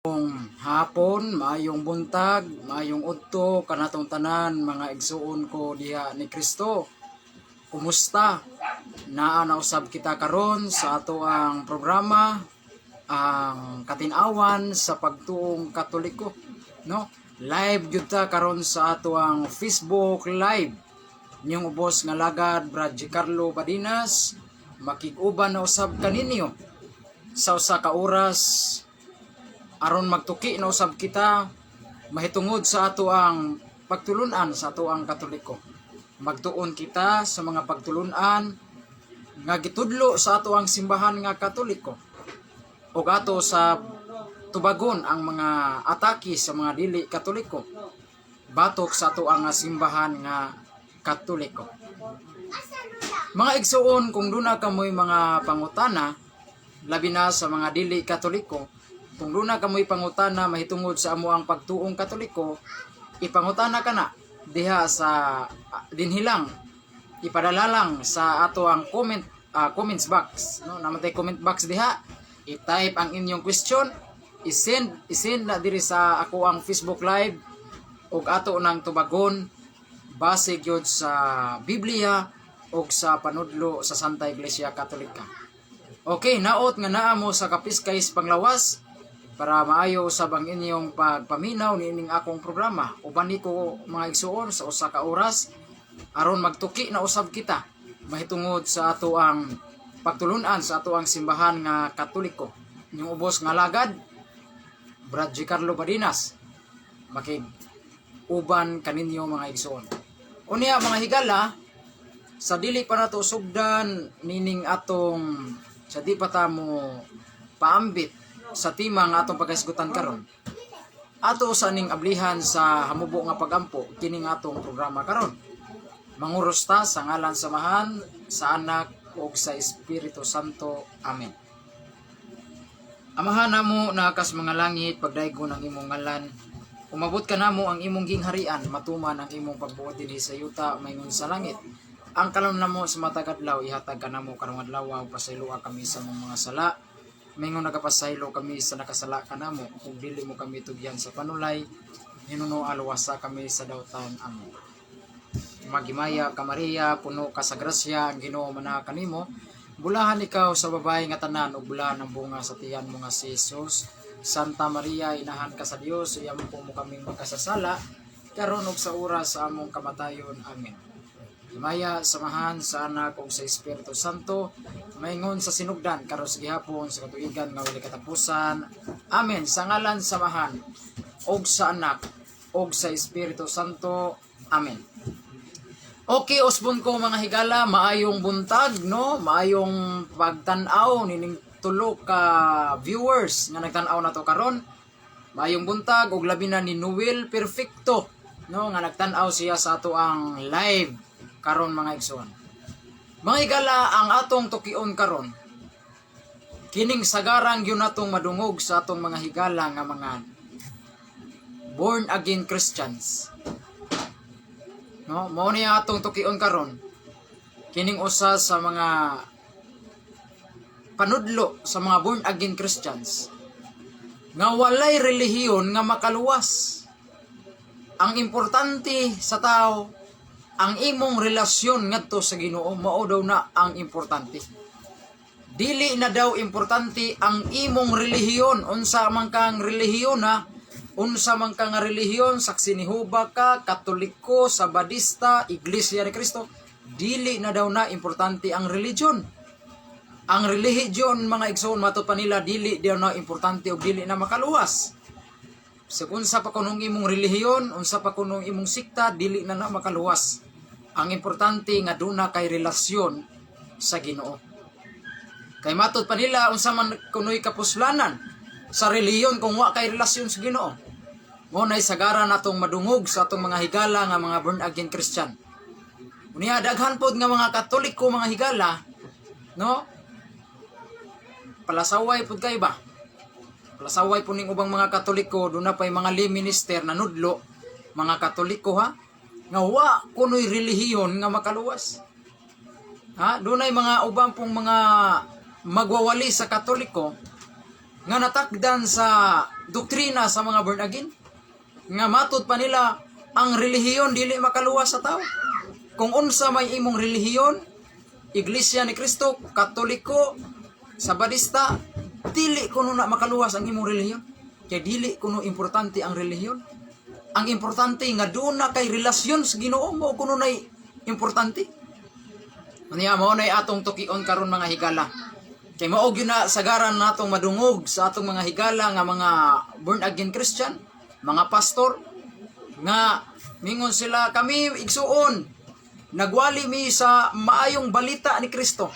Hapon, maayong buntag, maayong udto kanatong tanan mga igsuon ko diha ni Kristo. Kumusta? Naa na usab kita karon sa ato ang programa ang katinawan sa pagtuong Katoliko, no? Live gyud ta karon sa ato ang Facebook live. Niyong ubos nga lagad Brad Giancarlo Badinas, makig-uban na usab kaninyo sa usa ka oras aron magtuki na usab kita mahitungod sa ato ang pagtulunan sa ato ang Katoliko. Magtuon kita sa mga pagtulunan nga gitudlo sa ato ang simbahan nga Katoliko ug ato sa tubagon ang mga atake sa mga dili Katoliko batok sa ato ang simbahan nga Katoliko. Mga igsuon, kung duna kamoy mga pangutana labi na sa mga dili Katoliko, kung luna kamoy pangutana mahitungod sa amo ang pagtuong Katoliko, ipangutana ka na diha sa dinhilang, ipadala lang sa ato ang comments box, no? Namatay comment box diha, i-type ang inyong question, isend na diri sa ako ang Facebook live ug ato nang tubagon base gyud sa Biblia ug sa panudlo sa Santa Iglesia Katolika. Okay, naot nga naa mo sa Kapiskays Panglawas para maayo usab ang inyong pagpaminaw niining akong programa. Uban niko mga igsuon sa usa ka oras aron magtuki na usab kita mahitungod sa ato ang pagtulunan sa ato ang simbahan nga Katoliko. Inyong ubos nga lagad Brad Giancarlo Badinas, makig uban kaninyo mga igsuon. Unya mga higala, sa dili pa nato sugdan nining atong sa di pa ta mo paambit sa tema nga atong pagkasgutan karon, ato sa ning ablihan sa hamubo nga pagampo kining atong programa karon. Manguros ta sa ngalan samahan sa Anak ug sa Espiritu Santo. Amen. Amahan namo nakas mga langit, pagdaygon ang imong ngalan. Umabot ka namo ang imong gingharian, matuman ang imong pagbuot dinhi sa yuta mayingon sa langit. Ang kalam namo sa matag adlaw ihatag ka namo karong adlaw, pasayloa kami sa mga sala. Mayingon nagapasaylo kami sa nakasala ka namo, ug dili mo kami tugyan sa panulay, hinuno alwasa kami sa dawtan amo. Magimaya ka Maria, puno ka sa grasya, ang Ginoo managa kanimo. Bulahan ikaw sa babae nga tanan, ug bulahan ang bunga sa tiyan mo nga si Jesus. Santa Maria, inahan ka sa Dios, iyamo po mo kaming magkasasala, karon ug sa oras sa among kamatayon. Amen. Himaya samahan sa Anak ug sa Espiritu Santo, maingon sa sinugdan karon sa gihapon sa katuigan nga wala katapusan. Amen. Sa ngalan samahan ug sa Anak ug sa Espiritu Santo. Amen. Okay, usbon ko mga higala, maayong buntag, no? Maayong pagtan-aw nining tulo ka viewers nga nagtan-aw na to karon. Maayong buntag ug labi na ni Noel Perfecto, no? Nga nagtan-aw siya sa ato ang live karon mga igsoon. Mga higala, ang atong tukion karon kining sagarang gyud natong madungog sa atong mga higala nga mga born again Christians. No, mao ni atong tukion karon kining usa sa mga panudlo sa mga born again Christians nga walay relihiyon nga makaluwas. Ang importante sa tao ang imong relasyon ngadto sa Ginoo, mao daw na ang importante. Dili na daw importante ang imong relihiyon, unsa man kang relihiyon ha. Unsa man ka nga relihiyon, saksi ni Jehova ka, Katoliko, Sabadista, Iglesia ni Cristo, dili na daw na importante ang religion. Ang relihiyon mga igsoon matud pa nila dili daw na importante ug dili na makaluwas. So unsa pa kunong imong relihiyon, unsa pa kunong imong sikta, dili na makaluwas. Ang importante nga duna kay relasyon sa Ginoo. Kay matud pa nila unsa man kunoy kapuslanan sa relihiyon kung wa kay relasyon sa Ginoo. Mo nay sagara natong madungog sa atong mga higala nga mga born again Christian. Unya daghan pod nga mga Katoliko mga higala, no? Palasaway pod kay ba? Palasaway po ning ubang mga Katoliko, doon na pa'y mga lay minister na nudlo, mga Katoliko ha, nga wa kunoy relihiyon nga makaluwas. Ha? Doon ay mga ubang pong mga magwawali sa Katoliko nga natakdan sa doktrina sa mga born again. Nga matud pa nila ang relihiyon dili makaluwas sa tao. Kung unsa may imong relihiyon, Iglesia ni Cristo, Katoliko, Sabadista, dili kuno na makaluwas ang imong relihiyon. Kaya dili kuno importante ang relihiyon. Ang importante nga doon na kay relasyon sa Ginoo mo kuno na importante. Unya mao nay atong tukion karon mga higala. Kay mao gyud na sagaran natong madungog sa atong mga higala nga mga born again Christian, mga pastor nga mingon sila kami igsuon nagwali mi sa maayong balita ni Kristo.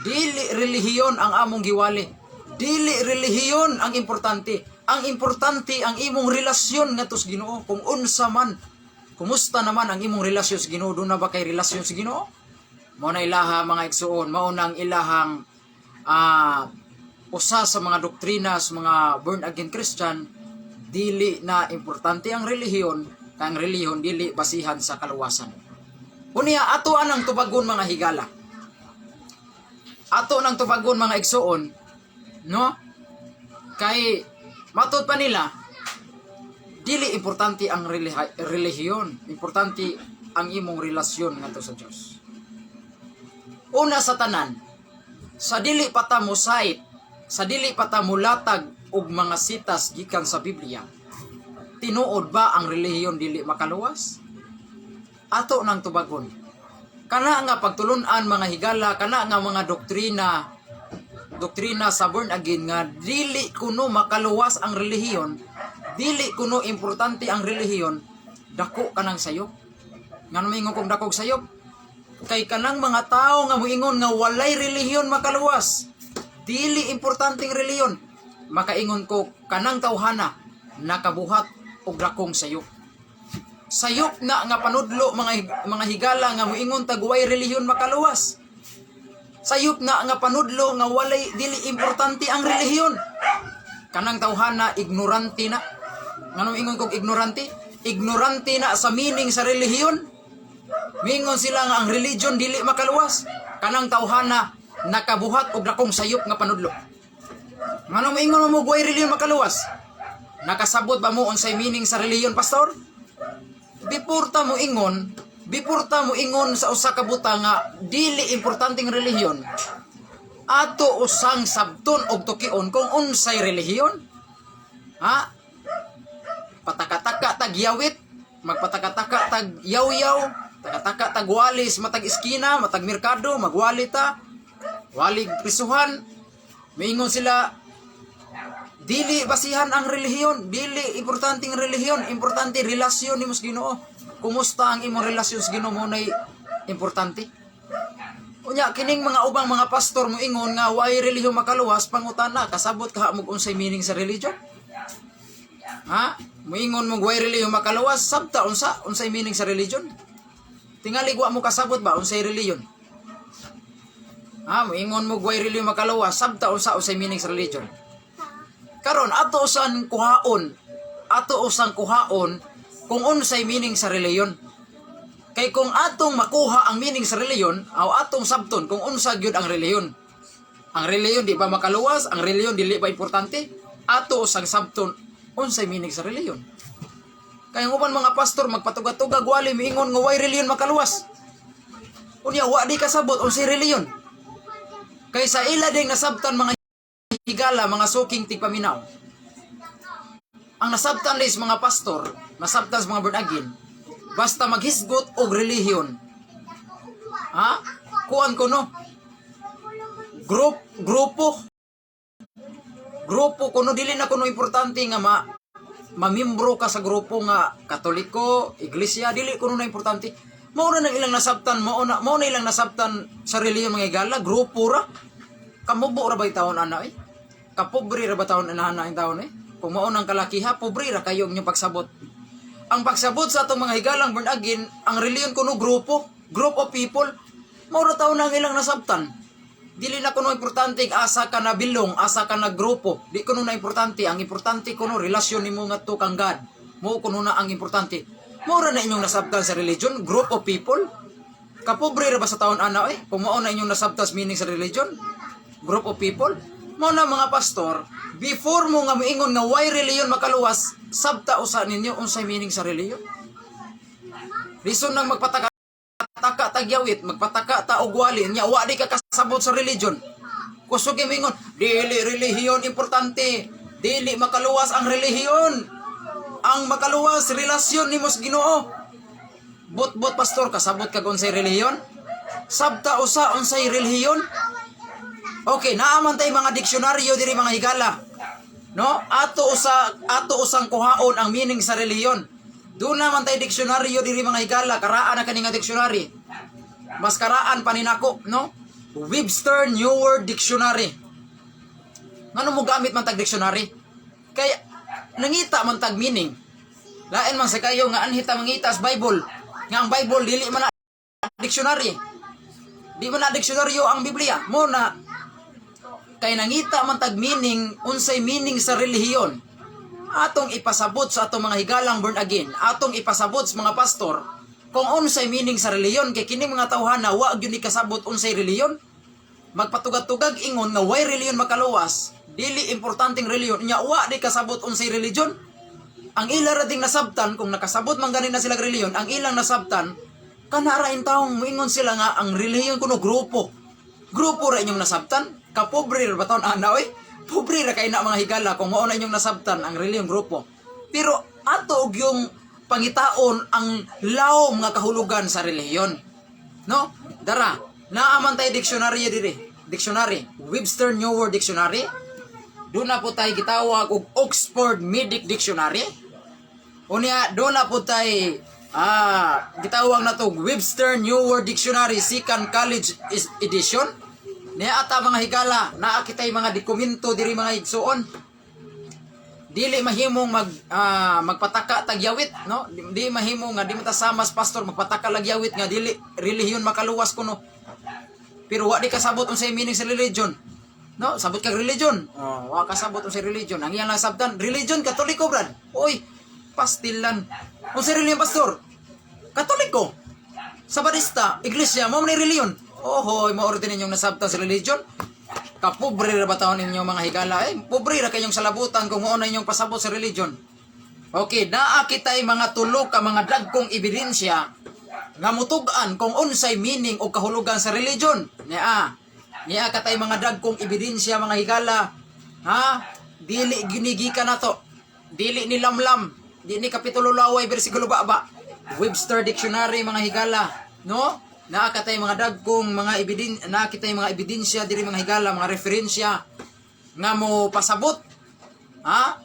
Dili relihiyon ang among giwali. Dili relihiyon ang importante. Ang importante ang imong relasyon ngadto sa Ginoo. Kung unsa man, kumusta naman ang imong relasyon sa Ginoo? Doon na ba kay relasyon sa Ginoo? Mao na ilaha mga igsuon, mao nang ilahang usa sa mga doktrina sa mga born again Christian, dili na importante ang relihiyon, kang relihiyon dili basihan sa kaluwasan. Unya ato anang tubagon mga higala. Ato nang tubagon mga igsuon, no? Kay matud pa nila dili importante ang relihiyon, importante ang imong relasyon ngadto sa Dios. Una sa tanan, sa dili pa ta mosait, sa dili pa ta mulatag og mga sitas gikan sa Biblia, tinuod ba ang relihiyon dili makaluwas? Ato nang tubagon. Kana nga pagtulunan mga higala, kana nga mga doktrina sa born again nga dili kuno makaluwas ang relihiyon, dili kuno importante ang relihiyon, dako kanang sayop. Ngano mingon kong dakog sayop? Kay kanang mga tao nga moingon nga walay relihiyon makaluwas, dili importanteng relihiyon, makaingon ko kanang tawhana nakabuhat og dakong sayop. Sayop na nga panudlo mga higala nga moingon tagway relihiyon makaluwas. Sayop na nga panudlo nga walay dili importante ang relihiyon. Kanang tawhana ignorante na. Ngano ingon kog ignorante? Ignorante na sa meaning sa relihiyon. Mingon sila nga ang religion dili makaluwas. Kanang tawhana nakabuhat og dakong sayop nga panudlo. Ngano moingon mo guway relihiyon makaluwas? Nakasabot ba mo unsay meaning sa relihiyon, pastor? Before ta mo ingon sa usa ka buta nga dili importanteng relihiyon, ato usang sabton og tukion kung unsay relihiyon. Ha? Pataka-taka tag yawit, magpataka-taka tag yaw-yaw, taka-taka tag walis matag iskina, matag merkado, magwali ta, walig prisuhan. Mingon sila dili basihan ang relihiyon, dili importanteng relihiyon, importante relasyon nimo sa Ginoo. Kumusta ang imong relasyon sa Ginoo mo nay importante. Unya kining mga ubang mga pastor mo ingon nga way relihiyon makaluwas, pangutana kasabot ka mo unsay meaning sa religion? Ha? Moingon mo way relihiyon makaluwas, sabta unsay meaning sa religion? Tingali wa mo kasabot ba unsay relihiyon? Ha, moingon mo way relihiyon makaluwas, sabta unsay meaning sa religion? Karon ato usang kuhaon kung unsay meaning sa reliyon. Kay kung atong makuha ang meaning sa reliyon, aw atong sabton kung unsa gyud ang reliyon. Ang reliyon di ba makaluwas, ang reliyon dili ba importante? Ato usang sabton unsay meaning sa reliyon. Kay uban mga pastor magpatugag-tugag wali miingon nga way reliyon makaluwas. Unya wa di kasabot unsay reliyon. Kay sa ila ding nasabtan mga higala, mga suking tigpaminaw. Ang nasabtan lis mga pastor, nasabtan sa mga born again, basta maghisgot og relihiyon. Ha? Kuan ko no? Grupo kuno dili na kuno importante nga mamembro ka sa grupo nga Katoliko, Iglesia, dili kuno na importante. Mao na ilang nasabtan, mao na ilang nasabtan sa relihiyon mga higala, grupo ra. Kamubo ra ba taon ana Kapobre ra ba taon ana ang taon Kung mao nang kalakiha, pobre ra kayo inyong pagsabot. Ang pagsabot sa atong mga higalang born again, ang reliyon kuno group of people, mao ra taon ang ilang nasabtan. Dili na kuno importante asa ka na bilong, asa ka na grupo. Di kuno na importante, ang importante kuno relasyon nimo ngadto kang God. Mao kuno na ang importante. Mao ra na inyong nasabtan sa religion, group of people. Kapobre ra ba sa taon ana Kung mao na inyong nasabtan sa meaning sa religion, group of people. Mo na mga pastor, before mo nga moingon nga why reliyon makaluwas, sabta usa ninyo unsay meaning sa reliyon. Reason nang magpataka tagyawit, magpataka ta og wali nya wa di ka kasabot sa religion. Kusog mingon, dili relihiyon importante, dili makaluwas ang relihiyon. Ang makaluwas relasyon nimo sa Ginoo. Bot pastor kasabot kag unsay relihiyon? Sabta usa unsay relihiyon? Okay, naaman tay mga diksyonaryo diri mga higala. No? Ato usang kuhaon ang meaning sa relihiyon. Doon naman tay diksyonaryo diri mga higala, karaan na kani nga diksyonary. Mas karaan pa ninako, no? Webster New World Dictionary. Ngano mo gamit man tag dictionary? Kaya nangita man tag meaning. Lain man sa kayo nga anhita mangita sa Bible. Nga ang Bible dili man na dictionary. Di man na diksyonaryo ang Biblia. Mo na kay nangita man tag meaning unsay meaning sa relihiyon. Atong ipasabot sa atong mga higalang born again. Atong ipasabot sa mga pastor kung unsay meaning sa relihiyon kay kini mga tawhana wa gyud ni kasabot unsay relihiyon. Magpatugag-tugag ingon nga why relihiyon makaluwas, dili importanteng relihiyon nya wa di kasabot unsay relihiyon. Ang ila ra ding nasabtan kung nakasabot man ganin na sila relihiyon, ang ilang nasabtan kana ra intawong moingon sila nga ang relihiyon kuno grupo. Grupo ra inyong nasabtan, kapobre ra baton ana oy. Pobre ra kay na mga higala kung mao na inyong nasabtan ang relihiyon grupo. Pero ato og yung pangitaon ang lawom nga kahulugan sa relihiyon. No? Dara, naaman tay dictionary diri. Dictionary, Webster New World Dictionary. Doon na po tayo gitawag og Oxford Medic Dictionary. Unya, doon na po tayo gitawag na to Webster New World Dictionary Second College Edition. Niya ata mga higala, naa kitay mga dokumento diri mga igsuon. Dili mahimong magpataka tagyawit, no? Di mahimo nga di matasamas pastor magpataka lagyawit nga dili relihiyon makaluwas kuno. Pero wa di kasabot unsay meaning sa religion. No, sabot kag religion. Oh, wa kasabot unsay religion. Ang iyang sabtan, religion Katoliko brad. Oy, pastilan. Unsay relihiyon pastor? Katoliko. Sabadista, iglesia, mo man relihiyon. Ohoy, maordin ninyong nasabtan sa religion. Kapobre ra ba taon ninyo mga higala? Pobre ra kayong salabutan kung ano inyong pasabot sa religion. Okay, naa kitay mga tulo ka mga dagkong ebidensya nga mutugan kung unsay meaning o kahulugan sa religion. Niya katay mga dagkong ebidensya mga higala. Ha? Dili ginigikan nato. Dili ni lamlam. Dili ni kapitulo laway bersikulo baba. Webster Dictionary mga higala, no? Nakakatay mga dagkong mga ebidensya diri mga higala, mga referensya nga mo pasabot. Ha?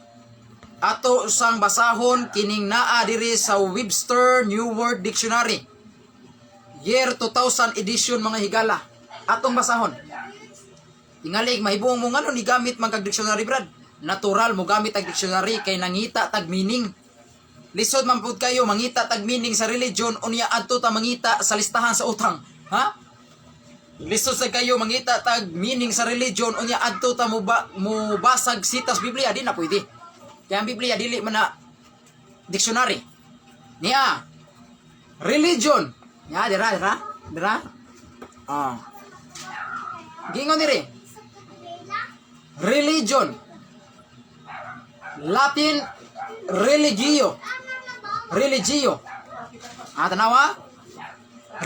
Ato sang basahon kining naa diri sa Webster New World Dictionary. Year 2000 edition mga higala. Atong basahon. Tingali mahibong mo ngano ni gamit man kag dictionary brad. Natural mo gamit ang dictionary kay nangita tag meaning. Lisod man pud kayo mangita tag meaning sa religion unya adto ta mangita sa listahan sa utang. Ha? Lisod sa kayo mangita tag meaning sa religion unya adto ta mo basag sitas Biblia di na pwede. Kaya ang Biblia dili man na dictionary. Niya. Religion. Ya dira. Gingon diri. Religion. Latin religio. Tanawa?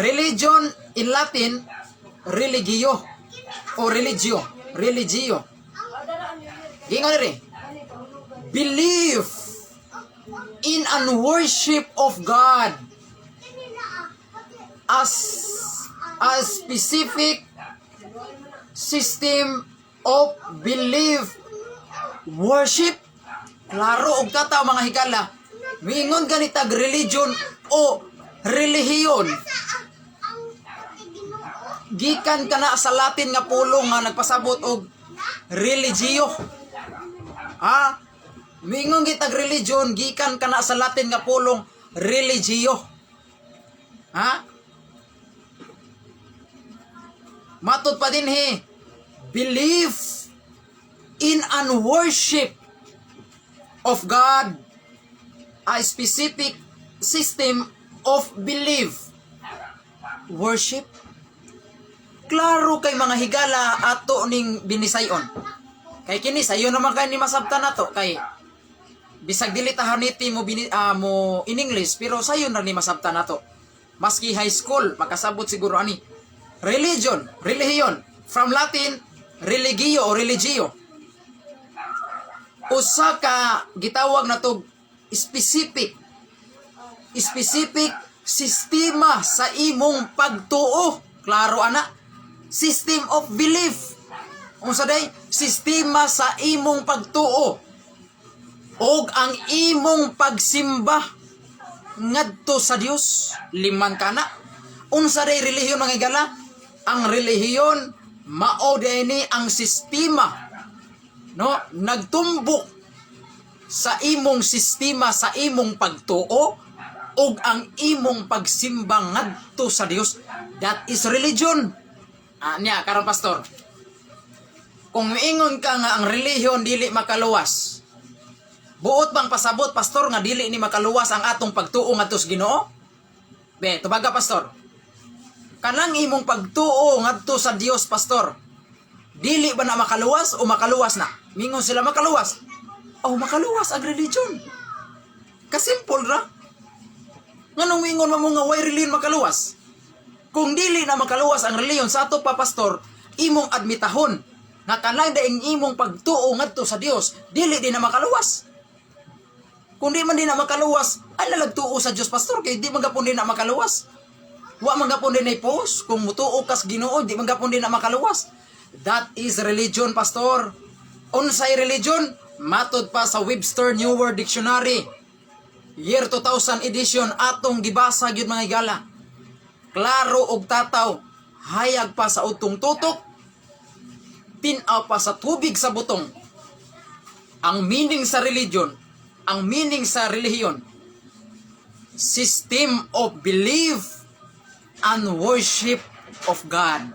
Religion in Latin, religio. O religio. Gingon diri. Belief in and worship of God as a specific system of belief worship. Klaro og kata mga higala. Mingon ganitag religion o relihiyon. Gikan kana sa Latin nga pulong nga nagpasabot og religio. Ha? Mingon gitag religion gikan kana sa Latin nga pulong religio. Ha? Matud pa din belief in and worship of God, a specific system of belief worship. Klaro kay mga higala ato ning binisayon. Kay kini sayo naman kay ni masabtan nato kay bisag dili ta haniti mo mo in English pero sayo na ni masabtan nato. Maski high school makasabot siguro ani. Religion from Latin religio o religio. Usa ka gitawag na to specific sistema sa imong pagtuo. Klaro ana. System of belief. Unsa day? Sistema sa imong pagtuo. Og ang imong pagsimba ngadto sa Dios. Liman kana. Unsa day relihiyon mga igala? Ang relihiyon mao ni ang sistema, no, nagtumbok sa imong sistema sa imong pagtuo ug ang imong pagsimba ngadto sa Dios. That is religion. Niya karon pastor, kung miingon ka nga ang relihiyon dili makaluwas, buot bang pasabot pastor nga dili ni makaluwas ang atong pagtuo ngadto sa Ginoo? Be, tubaga pastor, kanang imong pagtuo ngadto sa Dios pastor, dili ba na makaluwas o makaluwas na? Mingon sila makaluwas. O makaluwas ang religion. Kasimple ra. Nganong mingon mo nga why religion makaluwas? Kung dili na makaluwas ang religion sa ato pa pastor, imong admitahon na kanang daing imong pagtuo ngadto sa Dios, dili din na makaluwas. Kung di man din na makaluwas, ay nalagtuo sa Dios pastor kay di man gapon din na makaluwas. Wa man gapon din ay post kung mutuo kas Ginoo, di man gapon din na makaluwas. That is religion pastor. Unsay religion? Matod pa sa Webster New World Dictionary, year 2000 edition atong gibasa gyud mga igala. Klaro og tataw, hayag pa sa utong tutok, tinaw pa sa tubig sa butong. Ang meaning sa religion, ang meaning sa relihiyon, system of belief and worship of God.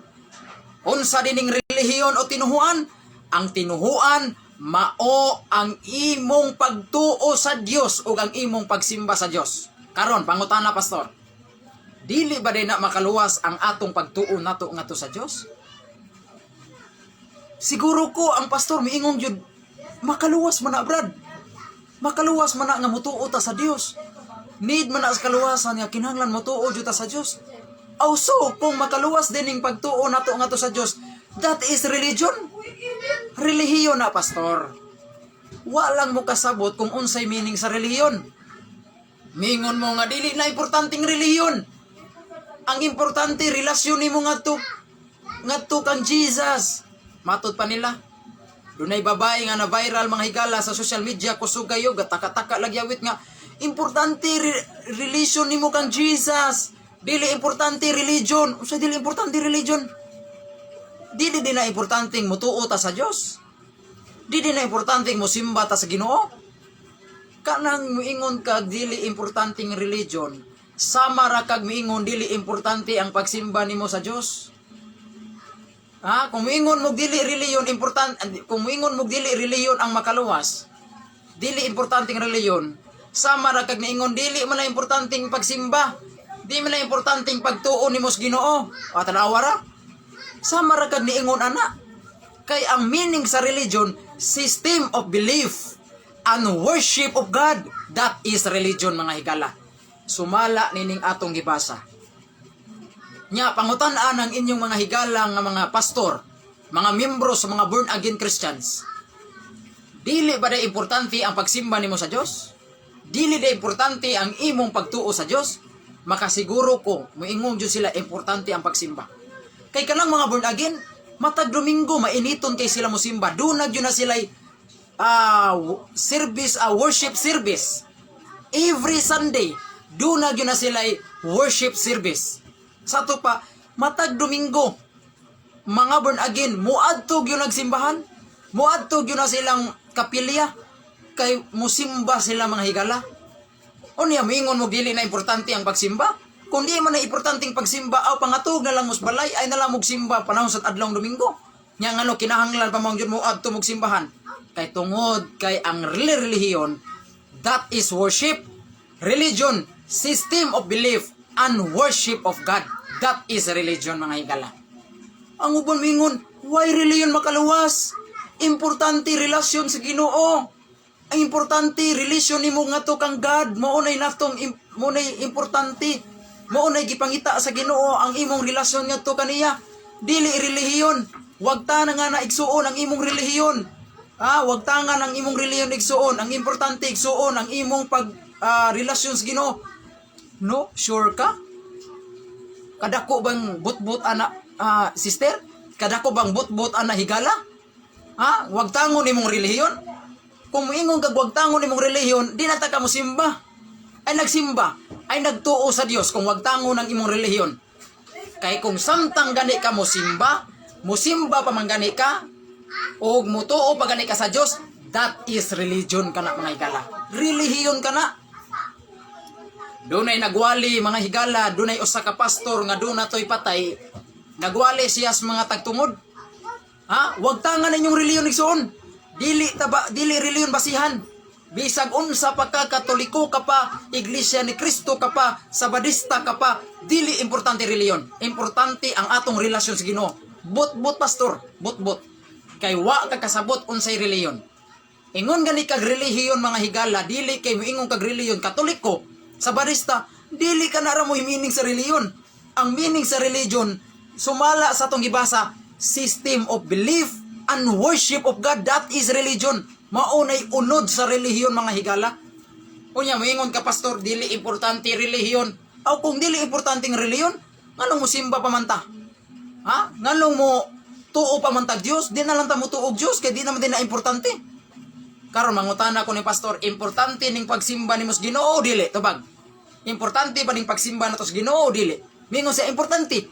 Unsa dining relihiyon o tinuhuan? Ang tinuhuan mao ang imong pagtuo sa Dios o ang imong pagsimba sa Dios. Karon pangutana pastor, dili ba din na makaluwas ang atong pagtuo nato ngadto sa Dios? Siguro ko ang pastor miingon jud makaluwas man na brad. Makaluwas man na nga mutuo ta sa Dios. Need man na sa kaluwasan nga kinahanglan mutuo jud ta sa Dios. Also, kung makaluwas din yung pagtuo nato nga to sa Diyos, that is religion. Relihiyon na, pastor. Walang mo kasabot kung unsay meaning sa relihiyon. Mingon mo nga, dili na importanteng relihiyon. Ang importante, relasyon mo nga to kang Jesus. Matod pa nila. Dunay babae nga na viral mga higala sa social media, kusugayo, gataka-taka lagyawit nga, importante relasyon mo kang Jesus. Dili importante religion. Usa dili importante religion? Dili din na importanteng mutuo ta sa Dios. Dili na importanteng mosimba ta sa Ginoo. Kanang muingon kag dili importanteng religion, sama ra kag miingon dili importante ang pagsimba nimo sa Dios. Kung muingon mo dili religion importante, kung muingon mo dili religion ang makaluwas, dili importanteng religion, sama ra kag miingon dili man na importanteng pagsimba. Di man na importanteng pagtuo ni mos Ginoo. Tanawa ra. Sama ra kag niingon ana. Kay ang meaning sa religion, system of belief and worship of God. That is religion mga higala. Sumala nining atong gibasa. Nya pangutan-an ang inyong mga higala nga mga pastor, mga miyembro sa mga born again Christians. Dili ba da importante ang pagsimba nimo sa Dios? Dili da importante ang imong pagtuo sa Dios? Makasiguro ko, muingon jud sila importante ang pagsimba. Kay kanang mga born again, matag Domingo, mainiton kay sila musimba. Doon yun na sila service, worship service. Every Sunday, doon yun na sila worship service. Sa to pa, matag Domingo, mga born again, muadtog yun nagsimbahan. Muadtog yun na silang kapilya. Kay musimba sila mga higala. O niya, mingon mo dili na importante ang pagsimba. Kung di man na importanteng pagsimba, pangatog na lang musbalay, ay nalang simba panahon sa adlong Domingo. Nya ngano kinahanglan pa mong jud mo adto simbahan. Kay tungod kay ang relihiyon, that is worship, religion, system of belief, and worship of God. That is religion mga higala. Ang uban mingon, why religion makaluwas? Importante relasyon sa Ginoo. Ang importante relasyon nimo ngadto kang God. Mao nay importante. Mao nay gipangita sa Ginoo ang imong relasyon ngadto kaniya. Dili relihiyon. Wag ta na nga na igsuon ang imong relihiyon. Wag ta nga ang imong relihiyon igsuon. Ang importante igsuon ang imong relasyon sa Ginoo. No, sure ka? Kadako bang butbut ana sister? Kadako bang butbut ana higala? Wag tangon imong relihiyon. Kung moingon kag wag tangon imong relihiyon, di na ta ka mosimba. Ay nagsimba, ay nagtuo sa Dios kung wag tangon ang imong relihiyon. Kay kung samtang gani ka mosimba pa man gani ka, o mutuo pa gani ka sa Dios, that is religion kana mga higala. Relihiyon kana. Dunay nagwali mga higala, dunay usa ka pastor nga doon natoy patay. Nagwali siya sa mga tagtungod. Wag tangan ninyong reliyon igsuon. Dili reliyon basihan. Bisag unsa pa ka Katoliko ka pa, Iglesia ni Cristo ka pa, Sabadista ka pa, dili importante reliyon. Importante ang atong relasyon sa Ginoo. But pastor, but. Kay wa ka kasabot unsay reliyon. Ingon gani kag relihiyon mga higala, dili kay moingon kag reliyon Katoliko, Sabadista, dili ka na ra mo meaning sa reliyon. Ang meaning sa religion sumala sa atong gibasa, system of belief and worship of God. That is religion. Maunay unod sa relihiyon mga higala. Unya moingon ka pastor, dili importante relihiyon. Kung dili importante ng relihiyon, nganong mo simba pa man ta? Nganong mo tuo pa man ta Dios? Di na lang ta mo tuog Dios kay di naman din na importante. Karon mangutana ko ni pastor, importante ning pagsimba nimo sa Ginoo dili tubag? Importante ba ning pagsimba nato sa Ginoo dili? Mingon siya importante.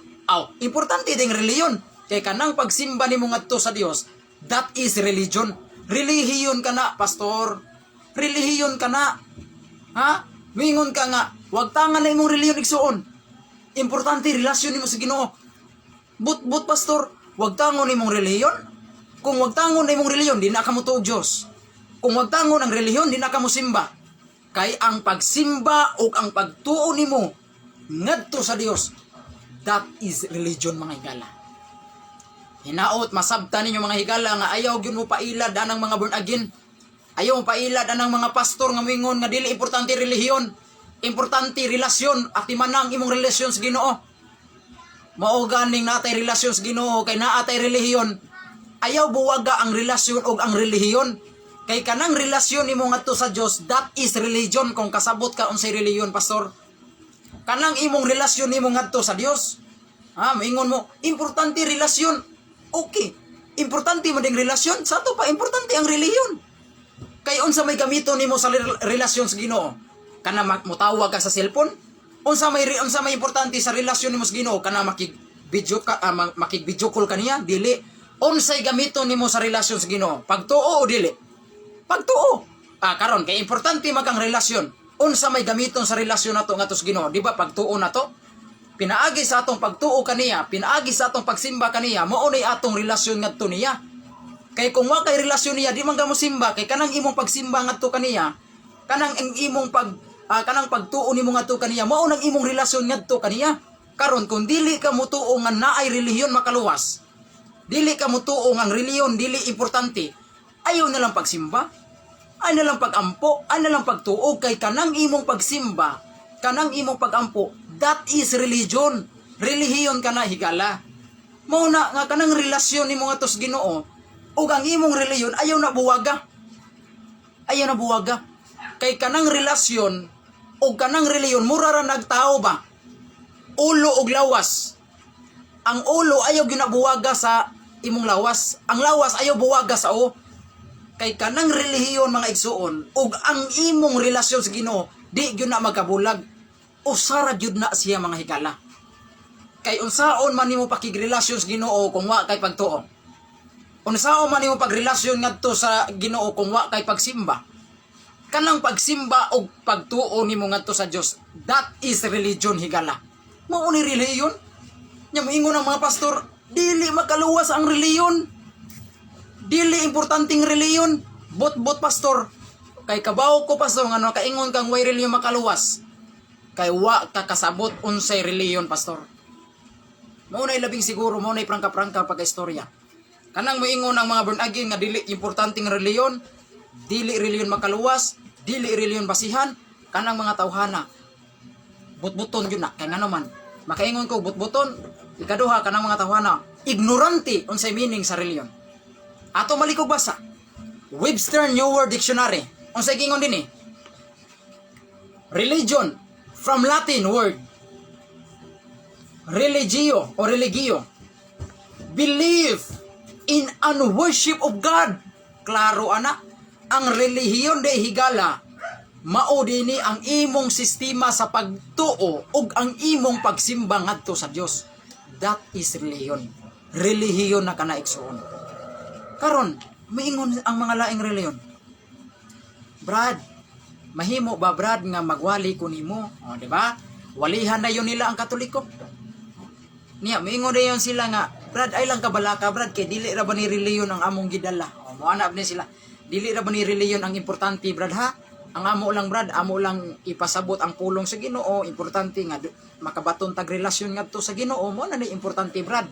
Importante ding reliyon. Kay kanang pagsimba nimo ngadto sa Dios, that is religion. Relihiyon kana, pastor. Relihiyon kana. Mingon ka nga, wag tangan na imong reliyon igsuon. Importante relasyon nimo sa Ginoo. But pastor, wag tangon imong reliyon. Kung wag tangon na imong reliyon, di na ka mo tuog Dios. Kung wag tangon ang reliyon, di na ka mo simba. Kay ang pagsimba o ang pagtuo nimo ngadto sa Dios, that is religion mga higala. Hinaot, masabta ninyo mga higala nga ayaw gyud mo pailad anang mga born again. Ayaw mo pailad anang mga pastor nga mingon nga dili importante relihiyon. Importante relasyon at imanang imong relasyon sa Ginoo. Mao ganing natay relasyon sa Ginoo kay naatay relihiyon. Ayaw buwaga ang relasyon o ang relihiyon. Kay kanang relasyon nimo ngadto sa Dios, that is religion. Kung kasabot ka unsay relihiyon pastor, kanang imong relasyon nimo ngadto sa Dios. Maingon mo, importante relasyon. Okay, importante man ding relasyon. Sa to pa, importante ang relihiyon. Kay unsa may gamiton nimo sa relasyon sa Ginoo? Kana mutawag ka sa cellphone? Unsa may importante sa relasyon nimo sa Ginoo? Kana makig-video call kaniya? Dili. Unsay gamiton nimo sa relasyon sa Ginoo? Pagtuo o dili? Pagtuo. Karon kay importante magang relasyon. Unsa may gamiton sa relasyon nato ngadto sa Ginoo? Di ba pagtuo nato? Pinaagi sa atong pagtuo kaniya, pinaagi sa atong pagsimba kaniya, mao nay atong relasyon ngadto niya. Kay kung wa kay relasyon niya, di man ka mo simba, kay kanang imong pagsimba ngadto kaniya, kanang imong kanang pagtuo nimo ngadto kaniya, mao nang imong relasyon ngadto kaniya. Karon kung dili ka mo tuo nga naay relihiyon makaluwas, dili ka mo tuo nga relihiyon dili importante, ayaw na lang pagsimba, ay na lang pagampo, ay na lang pagtuo, kay kanang imong pagsimba, kanang imong pagampo, that is religion. Relihiyon ka na higala. Mao na nga kanang relasyon nimo ngadto sa Ginoo ug ang imong relihiyon ayaw na buwaga. Ayaw na buwaga. Kay kanang relasyon ug kanang relihiyon mura ra nagtao ba? Ulo ug lawas. Ang ulo ayaw gyud na buwaga sa imong lawas. Ang lawas ayaw buwaga sa o. Kay kanang relihiyon mga igsuon ug ang imong relasyon sa Ginoo di gyud na magkabulag. Usara gyud na siya mga higala. Kay unsaon man nimo pakigrelasyon sa Ginoo kung wa kay pagtuo? Unsaon man nimo pagrelasyon ngadto sa Ginoo kung wa kay pagsimba? Kanang pagsimba og pagtuo nimo ngadto sa Dios, that is religion higala. Mao ni relihiyon. Nya moingon ang mga pastor, dili makaluwas ang relihiyon. Dili importanteng relihiyon. Bot pastor. Kay kabaw ko pastor nga kaingon kang way relihiyon makaluwas. Kay wa kakasabot unsay relihiyon pastor. Mao nay labing siguro, mao nay prangka-prangka pagka-istorya. Kanang moingon ang mga born again nga dili importante nga reliyon, dili reliyon makaluwas, dili reliyon basihan, kanang mga tawhana. Butbuton yun na, kaya nga naman, makaingon ko butbuton, ikaduha kanang mga tawhana, ignorante unsay meaning sa reliyon. Ato malikog basa, Webster New World Dictionary, unsay gingon din religion, from Latin word, religio o religio, belief in and worship of God. Klaro ana, ang relihiyon de higala mao dinhi ang imong sistema sa pagtuo ug ang imong pagsimba ngadto sa Dios. That is religion. Relihiyon na kana igsoon. Karon miingon ang mga laing reliyon. Brad, mahimo ba brad nga magwali ko nimo? O di ba? Walihan na yun nila ang Katoliko. Niya, miingon na yun sila nga, brad, ay lang kabalaka, brad, kay dili ra ba ni reliyon ang among gidala? O, muanap ni sila, dili ra ba ni reliyon ang importante, brad, ha? Ang amo lang, brad, amo lang ipasabot ang pulong sa Ginoo, importante nga, makabaton tag relasyon nga to sa Ginoo, mo na ni importante, brad.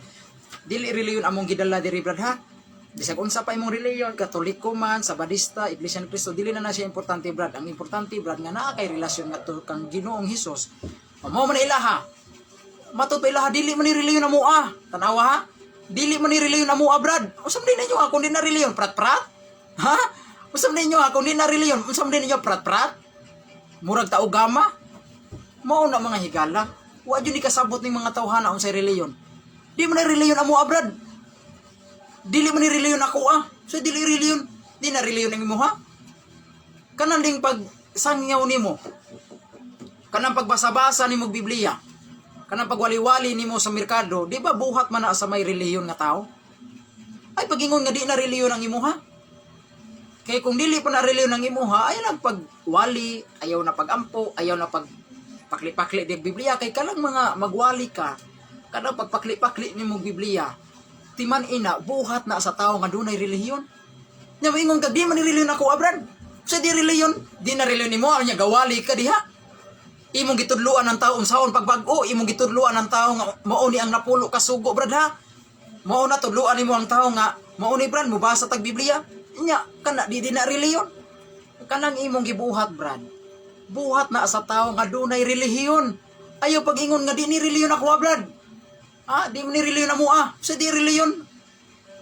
Dili reliyon among gidala diri, brad, ha? Bisag unsa pa imong reliyon, Katoliko man, Sabadista, Iglesia ni Cristo, dili na siya importante, brad. Ang importante, brad, nga naa kay relasyon nga to kang Ginoong Hesus. O, mo man ilaha. Matod pa ilaha, dili man ni reliyon na mua. Tanawa ha? Dili man ni reliyon na mua, brad. Usam din ninyo ha, kung di na reliyon, prat-prat? Ha? Usam din ninyo ha, kung di na reliyon, usam din ninyo, prat-prat? Murag tao gama? Mao na mga higala. Wa dyan ni kasabot ng mga tawhana unsay reliyon. Di man ni reliyon na mua, brad. Dili man ni reliyon ako So dili reliyon. Di na reliyon ng imo ha? Kanang ding pag sangyaw nimo. Kanang pagbasa-basa nimo Biblia. Kanang pagwali-wali nimo sa merkado, di ba buhat man na sa may reliyon nga tao? Ay pagingon nga di na reliyon ang imo ha? Kaya kung dili pa na reliyon ang imo ha, ayaw na pagwali, ayaw na pagampo, ayaw na pagpakli-pakli di Biblia. Kay kalang mga magwali ka, kanang pagpakli-pakli nimo Biblia, timan ina, buhat na sa tao nga dunay reliyon. Nya moingon ka, di man ni reliyon ako, abrad. Sa di reliyon, di na reliyon nimo, nya gawali ka diha. Imong gitudluan ng tao unsaon pagbag-o, imong gitudluan ng tao nga mao ni ang napulo ka sugo, brad ha. Mao na tudluan nimo ang tao nga mao ni brad mubasa tag Biblia. Nya kana di na reliyon. Kanang imong gibuhat, brad. Buhat na sa tao nga dunay relihiyon. Ayaw pag-ingon nga di ni reliyon ako, brad. Di ni reliyon na mo Sa di reliyon.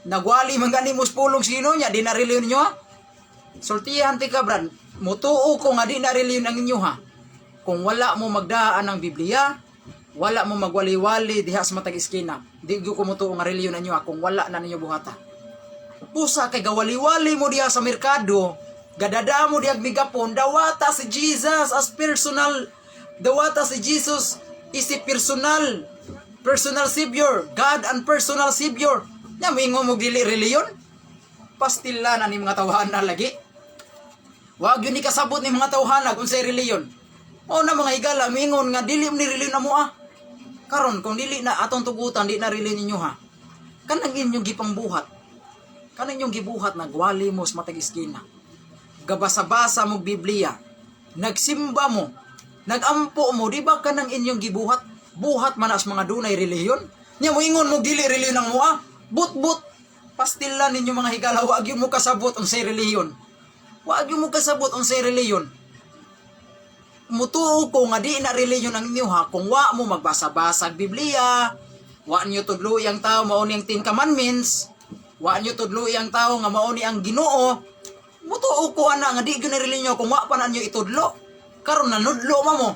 Nagwali man gani mo pulong sino nya di na reliyon nyo Sultihan ti ka, brad. Mutuo ko nga di na reliyon ang inyo ha. Kung wala mo magdaan ng Biblia, wala mo magwali-wali diha sa matag iskina, di ko mutuo nga reliyon ninyo kung wala na ninyo buhata. Pusa kay gawali-wali mo diha sa merkado, gadada mo diha migapon, dawata si Jesus as personal, dawata si Jesus is a personal Savior, God and personal Savior. Nya mingo mo dili reliyon? Pastila na ni mga tawhana lagi. Wag yun ni kasabot ni mga tawhana kung say reliyon. O na mga higala, mingon nga, dili ni reliyon na mo Karon, kung dili na atong tugutan, di na reliyon ninyo ha. Kanang inyong gipang buhat. Kanang inyong gibuhat, nagwali mo sa matag iskina. Gabasa-basa mo Biblia. Nagsimba mo. Nagampo mo, di ba kanang inyong gibuhat? Buhat man as mga dunay reliyon. Nya mo ingon mo, dili reliyon ang mo But. Pastilan ninyo mga higala, wag yung mo kasabot unsay reliyon. Wag yung mo kasabot unsay reliyon. Mutuo ko nga di na reliyon ang inyo ha kung wa mo magbasa-basa Biblia, wa nyo tudluy ang tao mao ni ang 10 commandments, wa nyo tudluy ang tao nga mao ni ang Ginoo. Mutuo ko ana nga di gyud na reliyon kung wa pa na nyo itudlo. Karon nanudlo mo.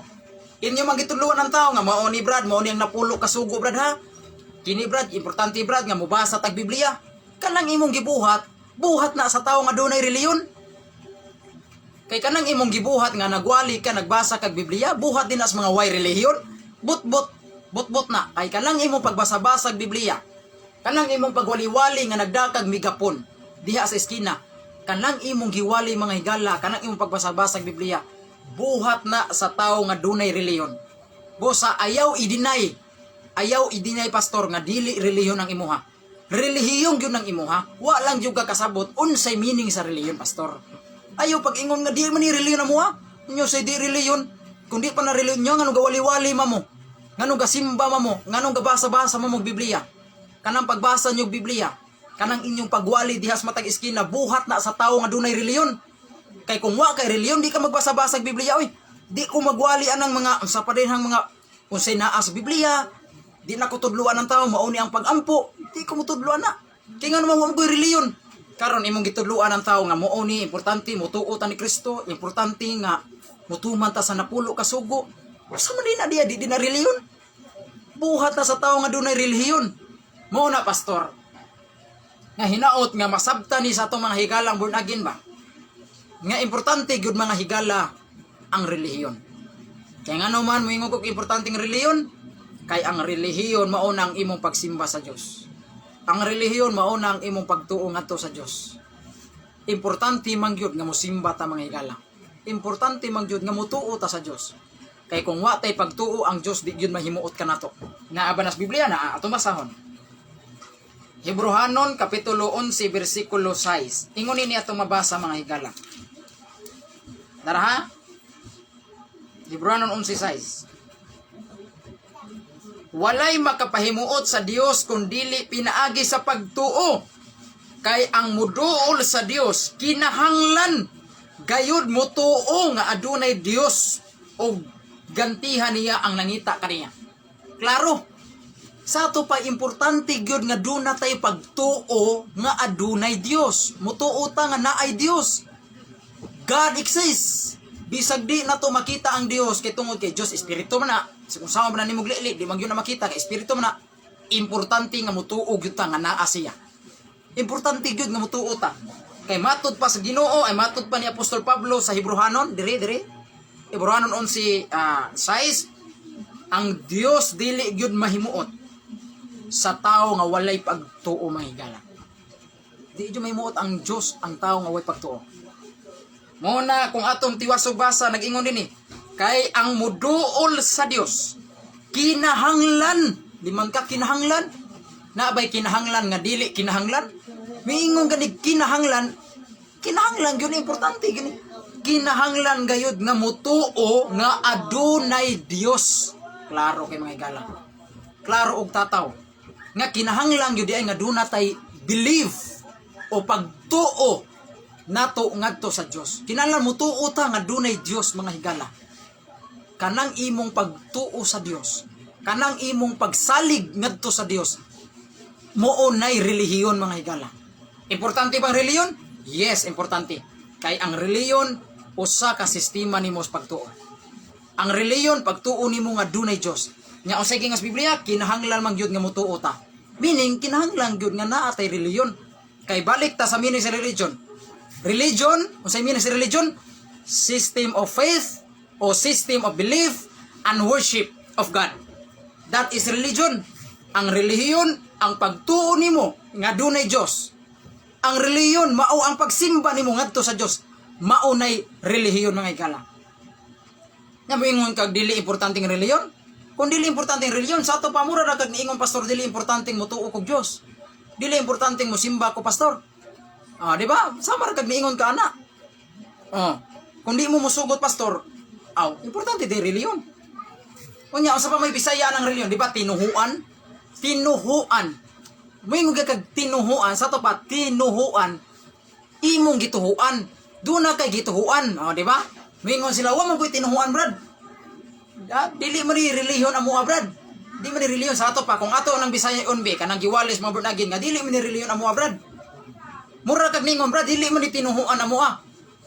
Inyo magitudluan ang tao nga mao ni brad, mao ni ang napulo ka sugo, brad ha. Kini brad, importante brad nga mobasa tag Biblia. Kanang imong gibuhat, buhat na sa tao nga dunay reliyon. Kay kanang imong gibuhat nga nagwali ka nagbasa kag Biblia, buhat din as mga way relihiyon. But na. Kay kanang imong pagbasa-basa kag Biblia. Kanang imong pagwali-wali nga nagdakag migapon diha sa eskina. Kanang imong giwali mga higala, kanang imong pagbasa-basa kag Biblia, buhat na sa tawo nga dunay reliyon. Bosa ayaw i-deny. Ayaw i-deny pastor nga dili reliyon ang imuha. Relihiyon gyud ang imuha. Wa lang jud ka kasabot unsay meaning sa reliyon, pastor. Ayaw pag-ingon nga di man ni reliyon na mo Inyo say di reliyon. Kung di pa na reliyon nyo, nganong gawali-wali mo. Nganong gasimba mo. Nganong gabasa-basa mo Biblia. Kanang pagbasa nyo Biblia. kanang inyong pagwali dihas matag iskina buhat na sa tawo nga dunay reliyon. Kay kung wa kay reliyon di ka magbasa-basag Biblia oy. Di ko magwali anang mga sa padinhang mga unsay naa sa Biblia. Di na ko tudluan ang tawo mao ni ang pagampo. Di ko mutudluan na. Kay nga naman mo ko'y reliyon. Karon imong gitudluan ang tawo nga mao ni importante motuo ta ni Kristo, importante nga mutuman ta sa napulo ka sugo. Sa man din na di na reliyon. Buhat na sa tawo nga dunay relihiyon. Mao na pastor. Nga hinaot nga masabta ni sa atong mga higalang born again ba. Nga importante gyud mga higala ang relihiyon. Kaya nga naman moingon ko importante ang relihiyon kay ang relihiyon mao na ang imong pagsimba sa Dios. Ang relihiyon mao na ang imong pagtuo ngadto sa Dios. Importante man gyud nga mosimba ta mga higala. Importante man gyud nga motuo ta sa Dios. Kay kung wa tay pagtuo ang Dios di gyud mahimuot kanato. Nga abanas Biblia na ato masahon. Hebrehanon kapitulo 11 bersikulo 6. Ingon ini ato mabasa mga higala. Tara ha? Hebrehanon 11:6. Walay makapahimuot sa Dios kung dili pinaagi sa pagtuo. Kay ang muduol sa Dios kinahanglan gayud mutuo nga adunay Dios o gantihan niya ang nangita kaniya. Klaro. Sa ato pa importante gyud nga duna tay pagtuo nga adunay Dios. Mutuo ta nga naay Dios. God exists. Bisag di na to makita ang Dios kay tungod kay Dios espiritu man na. Kung sama man nimong lili, di man gyud na makita kay espiritu man na. Importante nga mutuo gyud ta nga naa siya. Importante gyud nga mutuo ta. Kay matud pa sa Ginoo ay matud pa ni Apostol Pablo sa Hebrehanon, diri. Hebrehanon 11:6 ang Dios dili gyud mahimuot sa tao nga walay pagtuo mga higala. Di gyud mahimuot ang Dios ang tao nga walay pagtuo. Mo na kung atong tiwasog basa nag-ingon dinhi kay ang muduol sa Dios kinahanglan, di man ka kinahanglan na bay kinahanglan nga dili kinahanglan. Miingon gani kinahanglan gyud importante gani. Kinahanglan gayud nga mutuo nga adunay Dios. Klaro kay mga higala. Klaro og tataw. Nga kinahanglan gyud ay nga duna tay believe o pagtuo nato ngadto sa Dios. Kinahanglan mutuo ta nga dunay Dios mga higala. Kanang imong pagtuo sa Dios, kanang imong pagsalig ngadto sa Dios, mao nay relihiyon mga higala. Importante bang relihiyon? Yes, importante. Kay ang relihiyon usa ka sistema nimo sa pagtuo. Ang relihiyon pagtuo nimo nga dunay Dios. Nya unsay gingas Biblia, kinahanglan man gyud nga mutuo ta. Meaning kinahanglan gyud nga naa tay relihiyon. Kay balik ta sa meaning sa religion. Religion, unsay meaning sa religion? System of faith o system of belief and worship of God. That is religion. Ang relihiyon ang pagtuo nimo nga dunay Dios. Ang relihiyon mao ang pagsimba nimo ngadto sa Dios. Mao nay relihiyon mga higala. Nya moingon kag dili importanteng relihiyon? Kung dili importanteng relihiyon, sa ato pamura ra kag niingon pastor dili importanteng mutuo kog Dios. Dili importanteng mosimba ko pastor. Di ba? Sama ra kag niingon ka ana. Kung di mo musugot pastor, importante di relihiyon. Unya usa pa may Bisaya ng relihiyon, di ba? Tinuhuan. Moingon kag tinuhuan sa to pa tinuhuan. Imong gituhuan. Duna kay gituhuan, di ba? Moingon sila, wa man koy tinuhuan, brad. Dili man ni relihiyon amo brad. Di man ni relihiyon sa ato pa kung ato nang Bisaya unbe kanang giwalis mga born again nga dili man ni relihiyon amo brad. Mura kag ningon brad dili man ni tinuhuan amo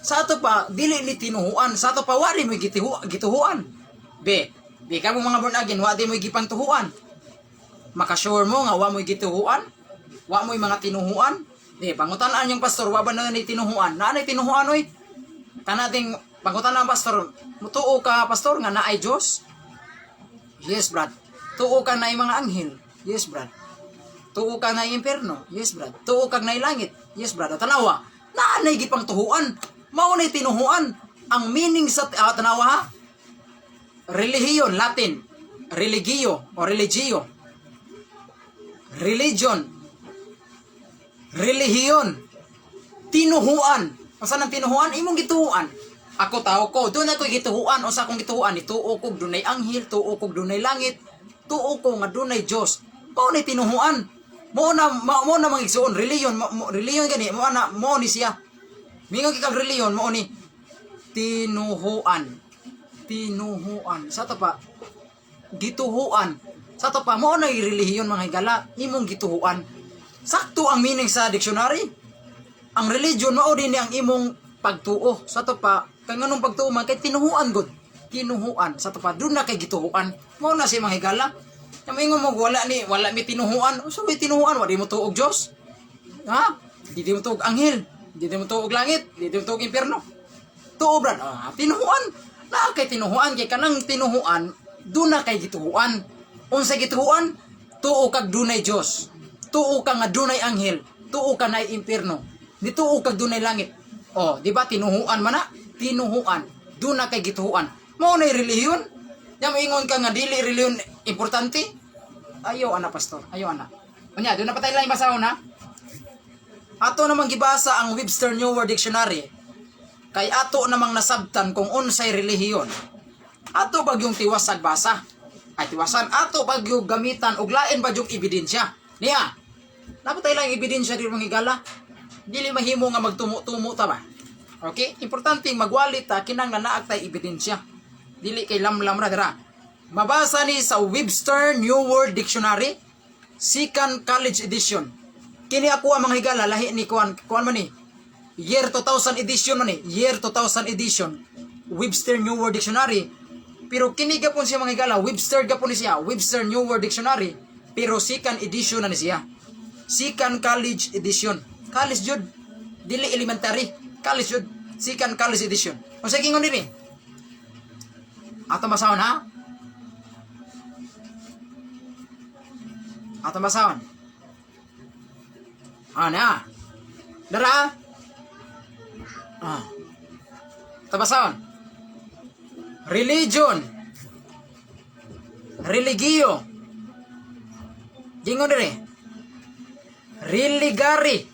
Sa ato pa dili ni tinuhuan, sa ato pa wari mo gituhuan. Be ka mo mga born again wa di mo gipantuhuan. Makasure mo nga wa mo gituhuan, wa mo mga tinuhuan. Pangutan-an yung pastor wa ba na ni tinuhuan? Na ni tinuhuan oy? Kanating pangutan-an pastor, mutuo ka pastor nga naay Dios? Yes brad. Tuo ka na mga anghel? Yes brad. Tuo ka na impierno? Yes brad. Tuo ka na langit? Yes brad. Tanawa, naanay gipang tuhuan. Mao na tinuhuan. Ang meaning sa tanawa ha? Relihiyon, Latin. Religio o religio. Religion. Relihiyon. Tinuhuan. Asa nang tinuhuan? Imong gituhuan. Ako tao ko, doon ako gituhuan. Usa akong gituhuan. Ituo ko dunay anghel, tuo ko dunay langit, tuo ko nga dunay Dios. Mao na tinuhuan. Mo na mga igsuon reliyon, reliyon gani mo ni siya. Mingon kag reliyon mo ni tinuhuan. Sa to pa gituhuan. Sa to pa mo na relihiyon mga higala, imong gituhuan. Sakto ang meaning sa dictionary. Ang religion mao din ang imong pagtuo. Sa to pa kay nganong pagtuo man kay tinuhuan gud. Kinuhuan sa to pa dun na kay gituhuan. Mao na si mga higala. Namingon mo wala mi tinuhuan. So may tinuhuan wa di mo tuog Dios. Ha? Di mo tuog anghel, di mo tuog langit, di mo tuog impierno. Tuo brad. Tinuhuan. Na kay tinuhuan kay kanang tinuhuan dun na kay gituhuan. Unsa gituhuan? Tuo kag dunay Dios. Tuo ka nga dunay anghel. Tuo ka nay impierno. Di tuo kag dunay langit. Di ba tinuhuan man na? Tinuhuan. Dun na kay gituhuan. Mao na relihiyon. Yang ingon ka nga dili relihiyon importante. Ayaw ana pastor. Ayaw ana. Unya, doon na patay lang basahon ha. Ato namang gibasa ang Webster New World Dictionary. Kay ato namang nasabtan kung unsay relihiyon. Ato bagyong tiwasag basa. Ay tiwasan ato bagyong gamitan og lain bagyong ebidensya. Niya. Napatay lang ebidensya diri mga higala. Dili mahimo nga magtumo-tumo ta ba. Okay? Importante magwalit ta kinang nanaag tay ebidensya. Dili kay lamlam ra dira. Mabasa ni sa Webster New World Dictionary, Second College Edition. Kini ako ang mga higala lahi ni kuan man ni. Year 2000 edition man ni. Year 2000 edition. Webster New World Dictionary. Pero kini gapon siya mga higala, Webster gapon ni siya, Webster New World Dictionary, pero second edition na ni siya. Second College Edition. College jud. Dili elementary. College jud. Second College Edition. O sa gingon diri. Ato masahon ha? Ato masahon. Na. Dara. Ato masahon. Religion. Religio. Gingon diri. Religare.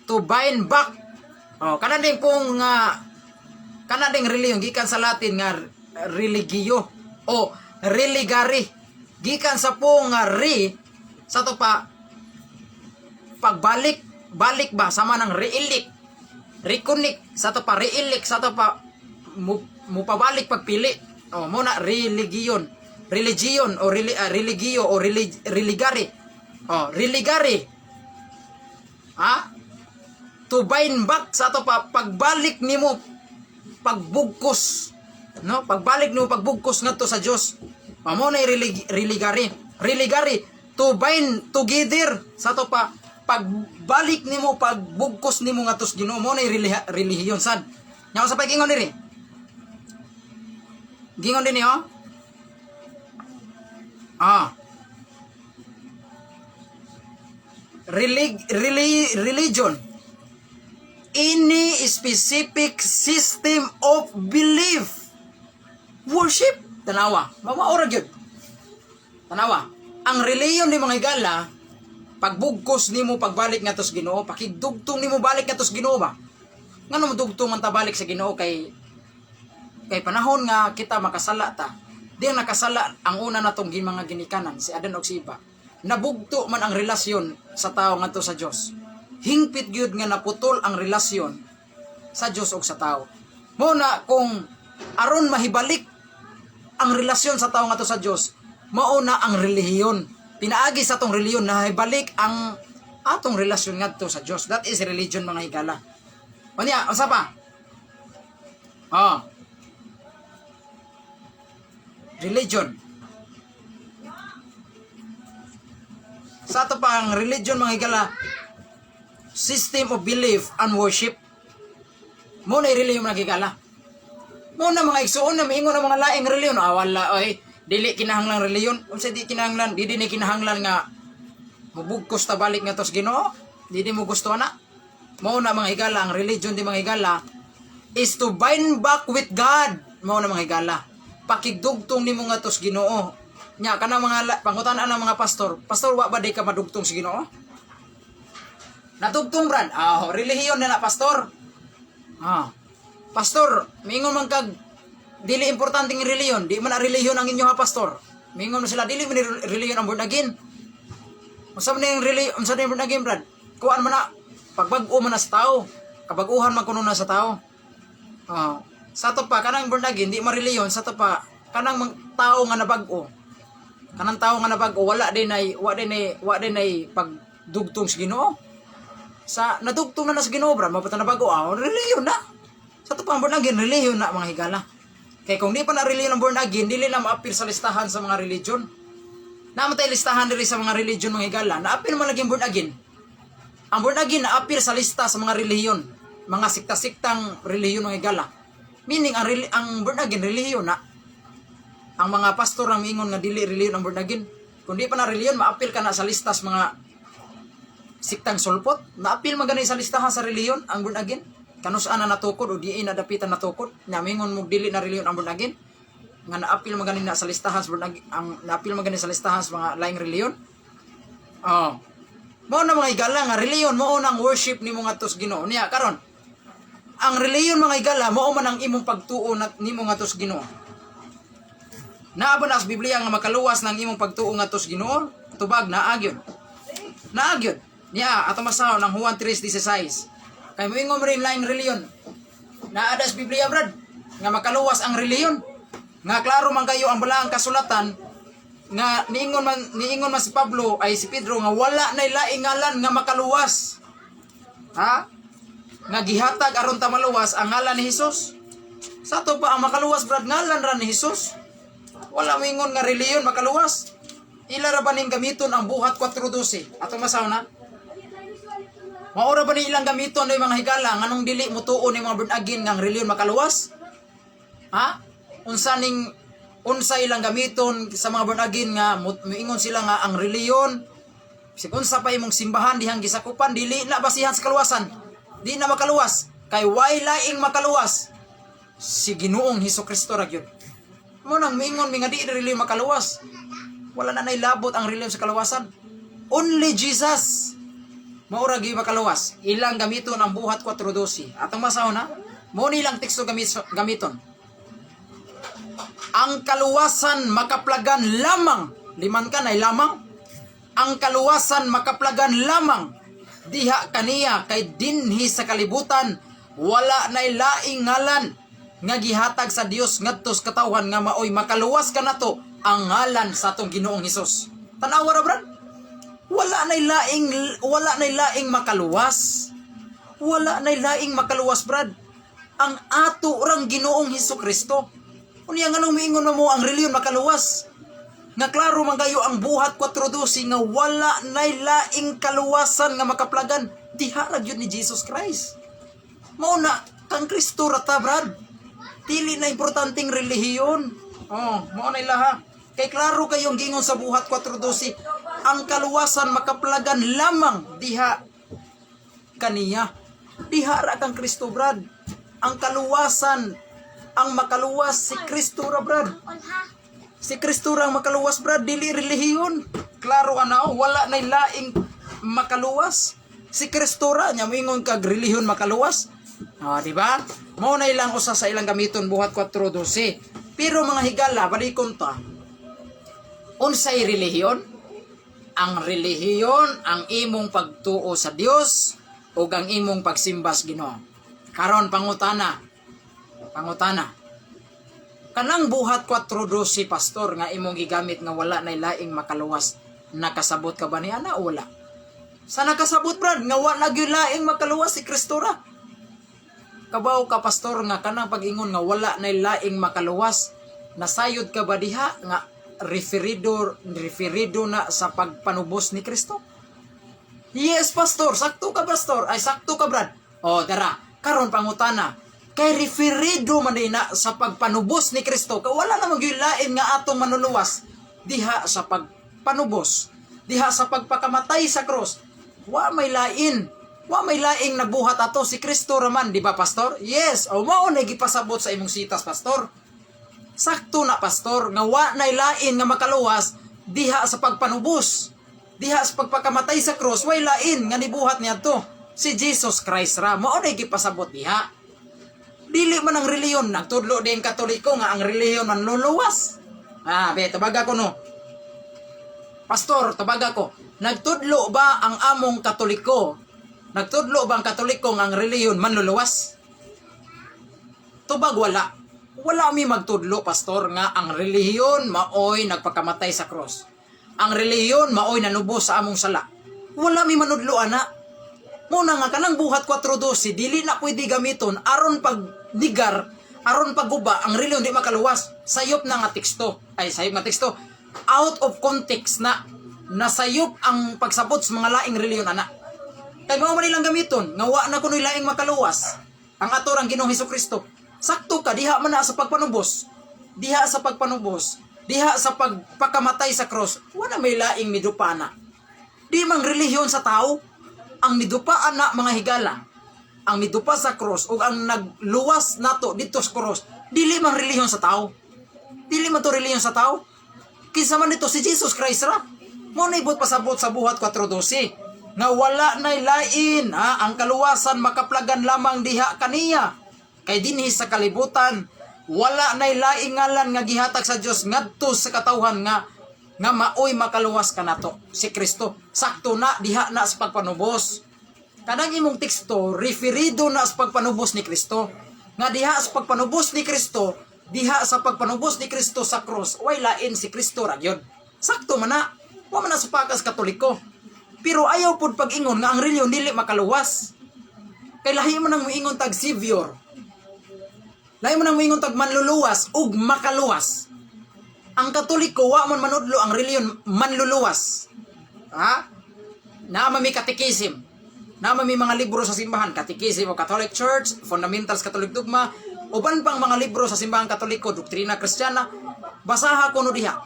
To bind back. Kana din kung kana ding religion gikan sa Latin nga religio o religare. Gikan sa po nga sa to pa pagbalik ba sama ng reilik. Reconnect sa to pa reilik sa to pa mo pabalik pagpili. Muna religion o religio o religare. Religare. To bind back sa to pa pagbalik nimo pagbugkos. No, pagbalik nimo pagbugkos ngadto sa Dios. Amo na religare. Religare to bind together sa to pa pagbalik nimo pagbugkos nimo ngadto sa Ginoo. Mo na relihiyon sad. Nya sa pagingon diri. Gingon din niyo. Religion. Any specific system of belief. Worship. Tanawa. Mamaora gyud. Tanawa. Ang reliyon ni mga higala, pagbugkos nimo pagbalik nga tos Ginoo, pakigdugtong nimo balik nga tos Ginoo ba? Ngano dugtong man ta balik sa Ginoo kay panahon nga kita makasala ta. Di nakasala ang una natong mga ginikanan si Adan ug si Eva. Nabugto man ang relasyon sa tao ngadto sa Dios. Hingpit gyud nga naputol ang relasyon sa Dios ug sa tao. Mo na kung aron mahibalik ang relasyon sa tao ngadto sa Dios, mao na ang relihiyon. Pinaagi sa atong relihiyon na ibalik ang atong relasyon ngadto sa Dios. That is religion mga higala. Unya, usa pa? Religion. Sa ato pa ang religion mga higala, system of belief and worship. Mo na religion mga higala. Mo na mga igsuon na miingon ng mga laing reliyon. Wala dili kinahanglan reliyon. Unsa di kinahanglan? Di ni kinahanglan nga mubugkos ta balik nga tos Ginoo. Di mo gusto na. Mo na mga higala ang religion di mga higala is to bind back with God. Mo na mga higala. Pakigdugtong nimo nga tos Ginoo. Nya kana mga pangutan-an ng mga pastor. Pastor wa ba day ka madugtong sa Ginoo? Natugtong brad. Relihiyon na pastor. Pastor, mingon man kag dili importante ng reliyon, di man reliyon ang inyo ha pastor. Mingon mo sila dili man reliyon ang born again. Unsa man yung unsa man born again, brad? Kuan man na pagbag-o man na sa tao. Kabaguhan man kuno na sa tao. Oh. Sa to pa kanang born again, di mareliyon sa to pa kanang tao nga nabag-o. Kanang tao nga nabag-o wala din ay pagdugtong sa Ginoo. Sa nadugtong na sa Ginoo, brad, mapata nabag-o, reliyon na. Sa to pa born again, reliyon na mga higala. Kaya kung di pa na reliyon ang born again, dili na maapil sa listahan sa mga religion. Namatay listahan diri sa mga religion mga higala, naapil man laging born again. Ang born again naapil sa lista sa mga relihiyon, mga sikta-siktang relihiyon mga higala. Meaning ang born again relihiyon na. Ang mga pastor ang miingon nga dili relihiyon ang born again. Kung di pa na relihiyon, maapil ka na sa lista sa mga siktang sulpot. Naapil man gani sa listahan sa relihiyon ang born again. Kanus ana natukod o diin na dapitan natukod. Nya mingon mo dili na relihiyon ang born again. Nga naapil man gani na sa listahan sa ang naapil man gani sa listahan sa mga laing reliyon. Oh. Mao na mga higala nga reliyon mao nang worship nimo ngadto sa Ginoo. Niya karon. Ang reliyon mga higala mao man ang imong pagtuo nimo ngadto sa Ginoo. Naa ba na sa Biblia nga makaluwas ng imong pagtuo ngadto sa Ginoo? Tubag naa gyud. Naa gyud. Niya ato masaw ng Juan 3:16. Kay moingon rin laing reliyon. Naa sa Biblia, brad, nga makaluwas ang reliyon. Nga klaro man kayo ang balaang kasulatan nga niingon man si Pablo ay si Pedro nga wala nay laing ngalan nga makaluwas. Ha? Nga gihatag aron ta maluwas ang ngalan ni Hesus. Sa to pa ang makaluwas, brad, ngalan ra ni Hesus. Wala moingon nga reliyon makaluwas. Ila ra ba ning gamiton ang buhat 4:12? Ato masaw na. Maura ba ni ilang gamiton ng mga higala nganong dili mo tuon ni mga born again nga ang reliyon makaluwas? Ha? Unsa ilang gamiton sa mga born again nga moingon sila nga ang reliyon sig unsa pa imong simbahan dihang gisakupan dili na basihan sa kaluwasan. Di na makaluwas kay way laing makaluwas si Ginoong Hesukristo ra gyud. Mo nang moingon mi nga di reliyon makaluwas. Wala na nailabot ang reliyon sa kaluwasan. Only Jesus maura gyud makaluwas. Ilang gamiton ang buhat 4:12. Atong masaw na mo nilang teksto gamiton. Ang kaluwasan makaplagan lamang. Liman ka na lamang. Ang kaluwasan makaplagan lamang. Diha kaniya kay dinhi sa kalibutan. Wala na laing ngalan. Nga gihatag sa Dios ngadto sa katawhan nga maoy makaluwas ka nato ang ngalan sa atong Ginoong Hesus. Tanawa ra, brad. Wala na laing makaluwas. Wala na laing makaluwas, brad. Ang ato rang Ginoong Hesukristo. Unya nganong miingon mo ang reliyon makaluwas? Nga klaro man kayo ang buhat 4:12 nga wala nay laing kaluwasan nga makaplagan diha ra gyud ni Jesus Christ. Mao na kang Kristo ra ta, brad. Dili na importanteng relihiyon. Oh, mao na ilaha. Kay klaro kayong gingon sa buhat 4:12, ang kaluwasan makaplagan lamang diha kaniya. Diha ra kang Kristo, brad. Ang kaluwasan ang makaluwas si Kristo ra, brad. Si Kristo ra ang makaluwas, brad, dili relihiyon. Klaro ana, wala nay laing makaluwas. Si Kristo ra nya moingon kag relihiyon makaluwas. Di ba? Mao na ilang usa sa ilang gamiton buhat 4:12. Pero mga higala, balikon ta. Unsay relihiyon? Ang relihiyon ang imong pagtuo sa Dios ug ang imong pagsimba sa Ginoo. Karon pangutana. Kanang buhat 4:12, pastor, nga imong gigamit nga wala nay laing makaluwas, nakasabot ka ba ni ana o wala? Sa nakasabot, brad, nga wala gyud laing makaluwas si Kristo ra. Kabaw ka, pastor, nga kanang pag-ingon nga wala nay laing makaluwas, nasayod ka ba diha nga referido na sa pagpanubos ni Kristo? Yes, pastor, sakto ka, pastor. Ay, sakto ka, brad. O, tara, karon pangutana. Kay referido man din na sa pagpanubos ni Kristo. Wala namang lain nga atong manuluwas diha sa pagpanubos, diha sa pagpakamatay sa cross. Wa may lain nagbuhat ato si Kristo raman, di ba, pastor? Yes, o mao na gipasabot sa imong sitas, pastor. Sakto na, pastor, nga wa nay lain nga makaluwas diha sa pagpanubos, diha sa pagpakamatay sa cross. Way lain nga nibuhat niya to si Jesus Christ ra. Mao na gipasabot diha. Dili man ang reliyon, nagtudlo din Katoliko nga ang reliyon man luluwas. Be, tabaga ko no. Pastor, tabaga ko, nagtudlo ba ang among Katoliko? Nagtudlo ba ang Katoliko nga ang reliyon manluluwas? Tubag wala. Wala mi magtudlo, pastor, nga ang reliyon maoy nagpakamatay sa cross. Ang reliyon maoy nanubos sa among sala. Wala mi manudlo ana. Muna nga kanang buhat 4:12 dili na pwede gamiton aron pagnigar, aron pagguba ang reliyon di makaluwas. Sayop na nga teksto. Ay sayop nga teksto. Out of context na nasayop ang pagsabot sa mga laing reliyon ana. Kay mao man nilang gamiton nga wa na kunoy laing makaluwas. Ang atorang Ginoong Hesukristo. Sakto ka diha man na sa pagpanubos. Diha sa pagpanubos. Diha sa pagpakamatay sa cross. Wala may laing midupana. Di mang relihiyon sa tao. Ang midupaan na mga higala. Ang midupa sa cross o ang nagluwas nato dito sa cross. Dili mang relihiyon sa tao. Dili man to relihiyon sa tao. Kinsa man dito si Jesus Christ ra. Mo na ibot pasabot sa buhat 4:12 nga wala nay lain ang kaluwasan makaplagan lamang diha kaniya. Kay dinhi sa kalibutan wala nay laing ngalan nga gihatag sa Dios ngadto sa katawhan nga maoy makaluwas kanato si Kristo. Sakto na diha na sa pagpanubos. Kanang imong teksto referido na sa pagpanubos ni Kristo. Nga diha sa pagpanubos ni Kristo, diha sa pagpanubos ni Kristo sa cross, way lain si Kristo ra gyud. Sakto man na. Wa man na supakas Katoliko. Pero ayaw pud pag-ingon nga ang reliyon dili makaluwas. Kay lahi man nang moingon tag Savior. Lahi man nang moingon tag manluluwas ug makaluwas. Ang Katoliko wa man manudlo ang reliyon manluluwas. Ha? Naama mi katekism. Naama mi mga libro sa simbahan, Catechism of Catholic Church, Fundamentals Catholic Dogma, uban pang mga libro sa simbahan Katoliko, Doktrina Kristiyana. Basaha ko no diha.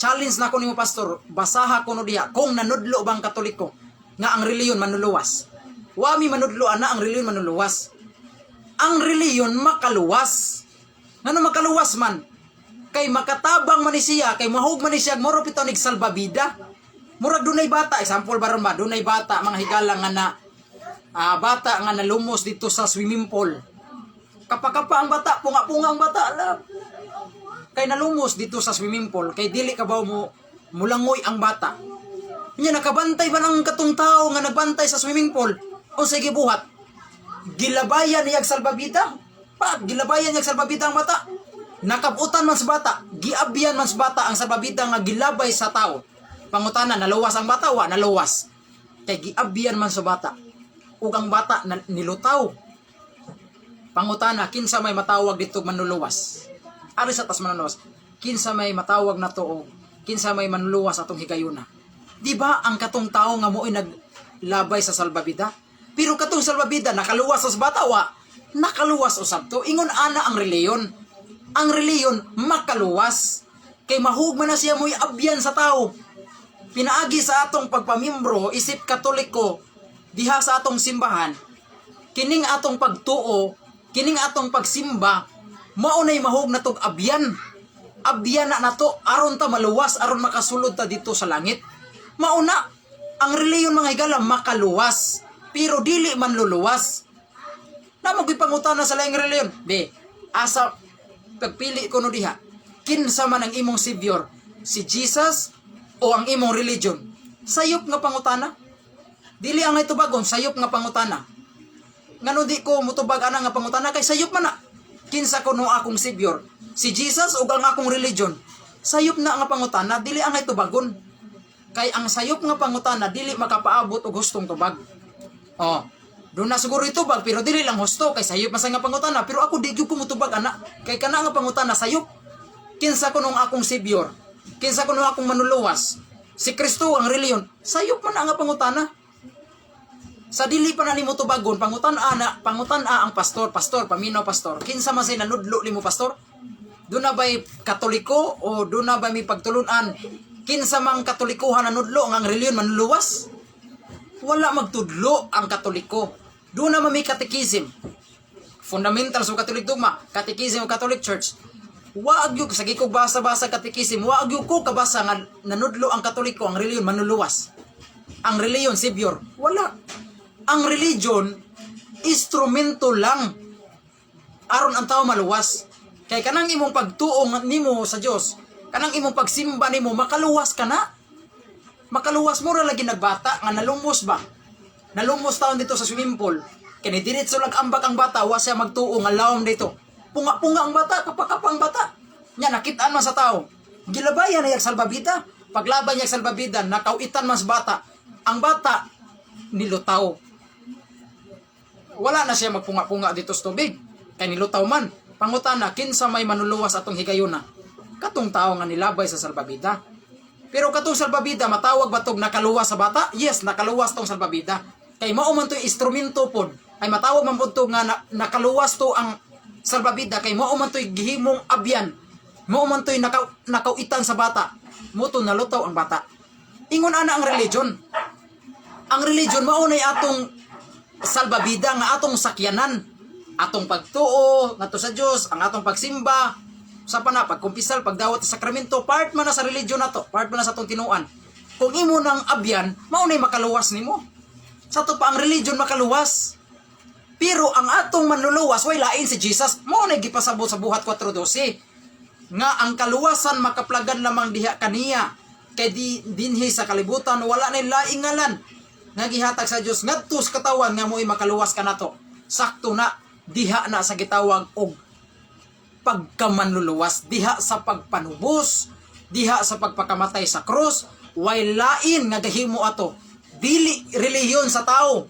Challenge na ko nimo pastor, basaha ko no diha kung nanudlo bang Katoliko nga ang reliyon manluluwas. Wa mi manudlo ana ang reliyon manluluwas. Ang reliyon makaluwas. Ngano makaluwas man? Kay makatabang man ni siya, kay mahug man ni siya, moro pito nig salbabida. Murag dunay bata, example baron ba, dunay bata mga higala nga na bata nga nalumos dito sa swimming pool. Kapakapa ang bata, punga-punga ang bata, alam. Kay nalumos dito sa swimming pool, kay dili ka ba mo mulangoy ang bata. Nya nakabantay ba ng katong tao nga nagbantay sa swimming pool? O sige buhat. Gilabayan niya salbabida? Gilabayan niya salbabida ang bata. Nakabutan man sa bata, giabyan man sa bata ang salbabida nga gilabay sa tao. Pangutana, naluwas ang bata, wa naluwas. Kay giabyan man sa bata. Ug ang bata nilutaw. Pangutana, kinsa may matawag dito manluluwas? Ari sa tas manluluwas, kinsa may matawag na to o kinsa may manluluwas atong higayuna? Di ba ang katong tao nga mo'y naglabay sa salbabida? Pero katong salbabida nakaluwas sa bata, wa nakaluwas usab to. Ingon ana ang reliyon. Ang reliyon makaluwas. Kay mahugman na siya mo'y abyan sa tao. Pinaagi sa atong pagpamimbro, isip Katoliko, diha sa atong simbahan, kining atong pagtuo, kining atong pagsimba, maunay mahug na tong abyan. Abyan na nato, aron ta maluwas, aron makasulod ta dito sa langit. Mauna, ang reliyon mga higala makaluwas, pero dili man luluwas. Na magpangutana sa laing reliyon, be, asa pagpili ko no diha, kinsa man ang imong Savior, si Jesus o ang imong religion? Sayop nga pangutana. Dili ang itubagon, sayop nga pangutana. Ngano di ko mutubag ana nga pangutana kay sayop man na. Kinsa ko no akong Savior, si Jesus o ang akong religion? Sayop na nga pangutana, dili ang itubagon. Kay ang sayop nga pangutana dili makapaabot og hustong tubag. Oh, doon na siguro itubag pero dili lang husto kay sayop man sa nga pangutana, pero ako di gyud ko mutubag ana. Kay kana nga pangutana sayop. Kinsa ko nung akong Savior? Kinsa ko nung akong manluluwas? Si Kristo ang reliyon. Sayop man nga pangutana. Sa dili pa na nimo tubagon, pangutan-a ang pastor, paminaw pastor. Kinsa man say nanudlo nimo pastor? Doon na ba'y Katoliko o doon na ba'y may pagtulunan? Kinsa mang Katolikuhan nanudlo ang reliyon manluluwas? Wala magtudlo ang Katoliko. Doon na may Catechism, Fundamentals of Catholic Dogma, Catechism of Catholic Church. Waag yung sa gikog basa-basa Catechism, waag yung ko kabasa nga nanudlo ang Katoliko ang reliyon manluluwas. Ang reliyon Savior, wala. Ang religion, instrumento lang aron ang tao maluwas. Kay kanang imong pagtuong nimo sa Dios, kanang imong pagsimba nimo makaluwas ka na. Makaluwas mo ra lagi nagbata nga nalumos ba? Nalumos taon dito sa swimming pool. Kani diretso ambak ang bata, wa siya magtuo nga lawom dito. Punga-punga ang bata, kapakapa ang bata. Nya nakitaan man sa tao. Gilabayan na yak salbabida. Paglaban yak salbabida, nakawitan man sa bata. Ang bata nilutaw. Wala na siya magpunga-punga dito sa tubig. Kay nilutaw man. Pangutana, kinsa may manuluwas atong higayuna? Katong tao nga nilabay sa salbabida. Pero katong salbabida, matawag ba tong nakaluwas sa bata? Yes, nakaluwas tong salbabida. Kay mao man to'y instrumento pod. Ay matawag man pod to nga nakaluwas to ang salbabida. Kay mao man to'y gihimong abyan. Mao man to'y nakawitan sa bata. Mo to nalutaw ang bata. Ingon ana ang religion. Ang religion mao nay atong salbabida nga atong sakyanan. Atong pagtuo ngadto sa Dios, ang atong pagsimba, sa pana pagkumpisal, pagdawat sa sakramento, part man na sa religion nato, part man na sa atong tinuan. Kung imo nang abyan, mao nay makaluwas nimo. Sa to pa ang religion makaluwas. Pero ang atong manluluwas way lain si Jesus, mao nay gipasabot sa buhat 4:12 nga ang kaluwasan makaplagan lamang diha kaniya. Kay dinhi sa kalibutan wala nay laing ngalan nga gihatag sa Dios ngadto sa katawan nga mo'y makaluwas kanato. Sakto na diha na sa gitawag og pagkamanluluwas, diha sa pagpanubos, diha sa pagpakamatay sa krus, way lain nga gahimo ato. Dili relihiyon sa tao,